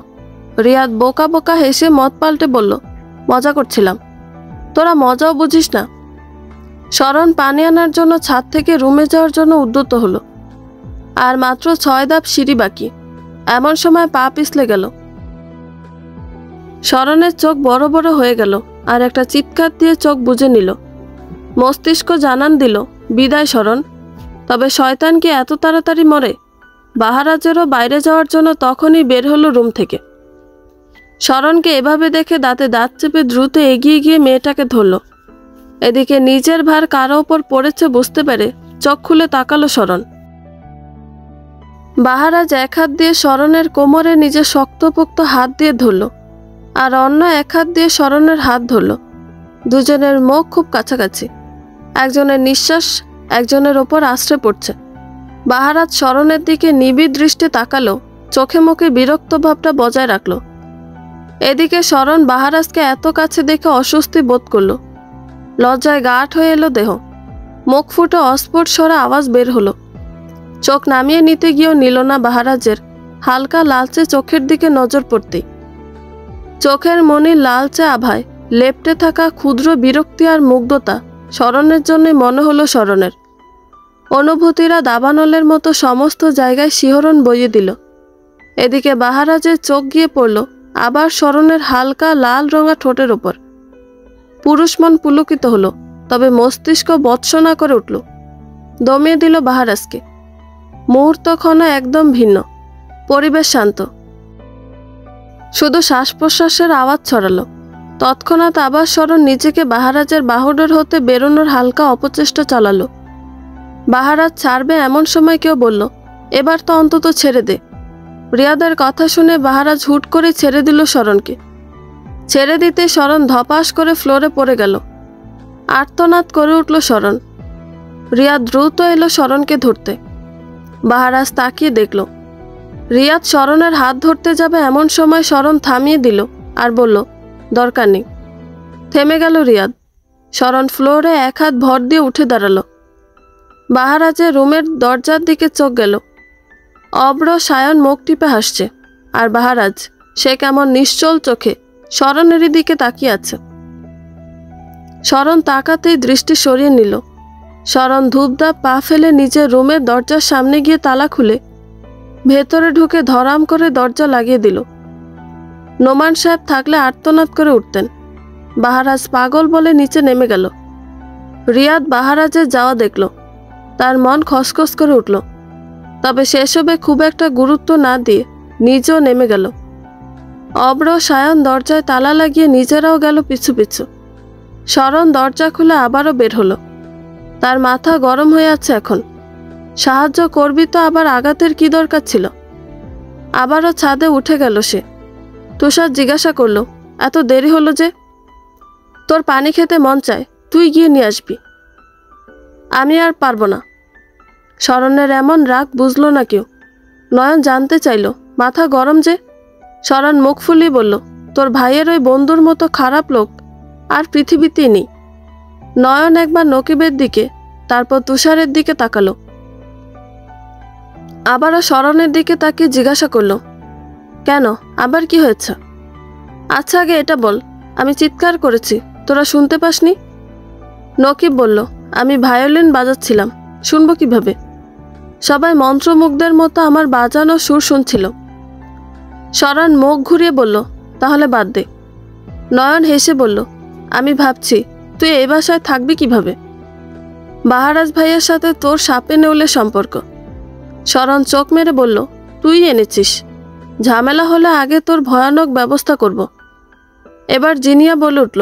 রিয়াদ বোকা বোকা হেসে মত পাল্টে বলল, মজা করছিলাম। তোরা মজাও বুঝিস না। শরণ পানি আনার জন্য ছাদ থেকে রুমে যাওয়ার জন্য উদ্যত হলো। আর মাত্র 6 ধাপ সিঁড়ি বাকি। এমন সময় পা পিছলে গেল। শরণের চোখ বড় বড় হয়ে গেল, আর একটা চিৎকার দিয়ে চোখ বুজে নিল। মস্তিষ্ক জানান দিল, বিদায় শরণ। তবে শয়তান কি এত তাড়াতাড়ি মরে? বাহারাজেরও বাইরে যাওয়ার জন্য তখনই বের হলো রুম থেকে। শরণকে এভাবে দেখে দাঁতে দাঁত চেপে দ্রুত এগিয়ে গিয়ে মেয়েটাকে ধরল। এদিকে নিজের ভার কারো ওপর পড়েছে বুঝতে পেরে চোখ খুলে তাকালো শরণ। বাহারাজ এক হাত দিয়ে শরণের কোমরে নিজের শক্তপোক্ত হাত দিয়ে ধরল, আর অন্য এক হাত দিয়ে শরণের হাত ধরল। দুজনের মুখ খুব কাছাকাছি। একজনের নিঃশ্বাস একজনের ওপর আশ্রে পড়ছে। বাহারাজ শরণের দিকে নিবিড় দৃষ্টি তাকালো, চোখে মুখে বিরক্ত ভাবটা বজায় রাখলো। এদিকে শরণ বাহারাজকে এত কাছে দেখে অস্বস্তি বোধ করলো। লজ্জায় গাঢ় হয়ে এলো দেহ। মুখ ফুটে অস্ফুট স্বরে আওয়াজ বের হলো। চোখ নামিয়ে নিতে গিয়েও নিল না বাহারাজের হালকা লালচে চোখের দিকে নজর পড়তেই। চোখের মনির লালচে আভায় লেপ্টে থাকা ক্ষুদ্র বিরক্তি আর মুগ্ধতা শরণের জন্যই মনে হলো শরণের। অনুভূতিরা দাবানলের মতো সমস্ত জায়গায় শিহরণ বইয়ে দিল। এদিকে বাহারাজের চোখ গিয়ে পড়ল আবার শরণের হালকা লাল রঙা ঠোঁটের ওপর। পুরুষ মন পুলকিত হলো, তবে মস্তিষ্ক বৎসনা করে উঠল। দমিয়ে দিল বাহারাজকে। মুহূর্তক্ষণ একদম ভিন্ন, পরিবেশ শান্ত। শুধু শ্বাস প্রশ্বাসের আওয়াজ ছড়ালো। তৎক্ষণাৎ আবার শরণ নিজেকে বাহারাজের বাহুডোর হতে বেরোনোর হালকা অপচেষ্টা চালালো। বাহারাজ ছাড়বে এমন সময় কেউ বলল, এবার তো অন্তত ছেড়ে দে। রিয়াদের কথা শুনে বাহারাজ হুট করে ছেড়ে দিল শরণকে। ছেড়ে দিতে শরণ ধপাস করে ফ্লোরে পড়ে গেল। আর্তনাদ করে উঠল শরণ। রিয়াদ দ্রুত এলো শরণকে ধরতে। বাহারাজ তাকিয়ে দেখল। রিয়াদ শরণের হাত ধরতে যাবে এমন সময় শরণ থামিয়ে দিল আর বলল, দরকার নেই। থেমে গেল রিয়াদ। শরণ ফ্লোরে এক হাত ভর দিয়ে উঠে দাঁড়ালো। বাহারাজের রুমের দরজার দিকে চোখ গেল। অব্র সায়ন মুখ টিপে হাসছে, আর বাহারাজ সে কেমন নিশ্চল চোখে শরণেরই দিকে তাকিয়ে আছে। শরণ তাকাতেই দৃষ্টি সরিয়ে নিল। শরণ ধূপধাপ পা ফেলে নিজের রুমের দরজার সামনে গিয়ে তালা খুলে ভেতরে ঢুকে ধরাম করে দরজা লাগিয়ে দিল। নোমান সাহেব থাকলে আর্তনাদ করে উঠতেন। বাহারাজ পাগল বলে নিচে নেমে গেল। রিয়াদ বাহারাজের যাওয়া দেখল। তার মন খসখস করে উঠল, তবে সেসবে খুব একটা গুরুত্ব না দিয়ে নিজেও নেমে গেল। অব্র সায়ন দরজায় তালা লাগিয়ে নিজেরাও গেল পিছু পিছু। শরণ দরজা খুলে আবারও বের হলো। তার মাথা গরম হয়ে আছে এখন। সাহায্য করবি তো আবার আঘাতের কি দরকার ছিল? আবারও ছাদে উঠে গেল সে। তুষার জিজ্ঞাসা করল, এত দেরি হলো যে? তোর পানি খেতে মন চায়, তুই গিয়ে নিয়ে আসবি। আমি আর পারবো না। শরণের এমন রাগ বুঝলো না কেউ। নয়ন জানতে চাইল, মাথা গরম যে? শরণ মুখ ফুলিয়ে বলল, তোর ভাইয়ের ওই বন্ধুর মতো খারাপ লোক আর পৃথিবীতেই নেই। নয়ন একবার নকিবের দিকে, তারপর তুষারের দিকে তাকালো, আবারও শরণের দিকে তাকিয়ে জিজ্ঞাসা করলো, কেন, আবার কি হয়েছে? আচ্ছা আগে এটা বল, আমি চিৎকার করেছি, তোরা শুনতে পাসনি? নকিব বলল, আমি ভায়োলিন বাজাচ্ছিলাম, শুনবো কিভাবে? সবাই মন্ত্রমুগ্ধের মতো আমার বাজানো সুর শুনছিল। শরণ মুখ ঘুরিয়ে বলল, তাহলে বাদ দে। নয়ন হেসে বলল, আমি ভাবছি তুই এই বাসায় থাকবি কিভাবে? বাহারাজ ভাইয়ের সাথে তোর সাপে নেউলে সম্পর্ক। শরণ চোখ মেরে বলল, তুই এনেছিস, ঝামেলা হলে আগে তোর ভয়ানক ব্যবস্থা করব। এবার জিনিয়া বলে উঠল,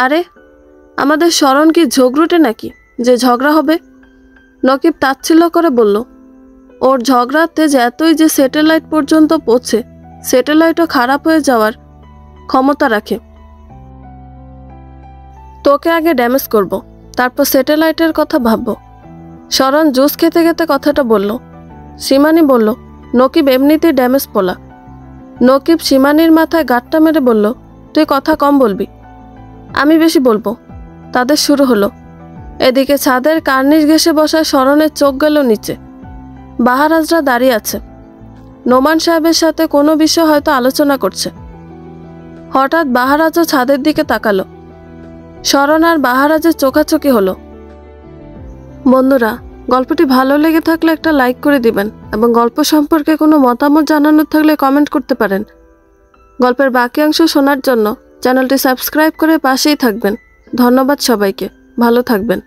আরে আমাদের শরণ কি ঝগড়ুটে নাকি যে ঝগড়া হবে? নকিব তাচ্ছিল্য করে বলল, ওর ঝগড়ার তেজ এতই যে স্যাটেলাইট পর্যন্ত পৌঁছে স্যাটেলাইটও খারাপ হয়ে যাওয়ার ক্ষমতা রাখে। তোকে আগে ড্যামেজ করব, তারপর স্যাটেলাইটের কথা ভাববো। শরণ জুস খেতে খেতে কথাটা বলল। সীমানি বলল, নকিব এমনিতেই ড্যামেজ পোলা। নকিব সীমানির মাথায় গাঁটটা মেরে বলল, তুই কথা কম বলবি, আমি বেশি বলবো। তাদের শুরু হলো। এদিকে ছাদের কার্নিশ ঘেঁষে বসা শরণের চোখ গেল নিচে। বাহারাজরা দাঁড়িয়ে আছে, নোমান সাহেবের সাথে কোনো বিষয় হয়তো আলোচনা করছে। হঠাৎ বাহারাজও ছাদের দিকে তাকালো। শরণ আর বাহারাজের চোখাচোখি হলো। বন্ধুরা, গল্পটি ভালো লেগে থাকলে একটা লাইক করে দিবেন এবং গল্প সম্পর্কে কোনো মতামত জানানোর থাকলে কমেন্ট করতে পারেন। গল্পের বাকি অংশ শোনার জন্য চ্যানেলটি সাবস্ক্রাইব করে পাশেই থাকবেন। ধন্যবাদ সবাইকে, ভালো থাকবেন।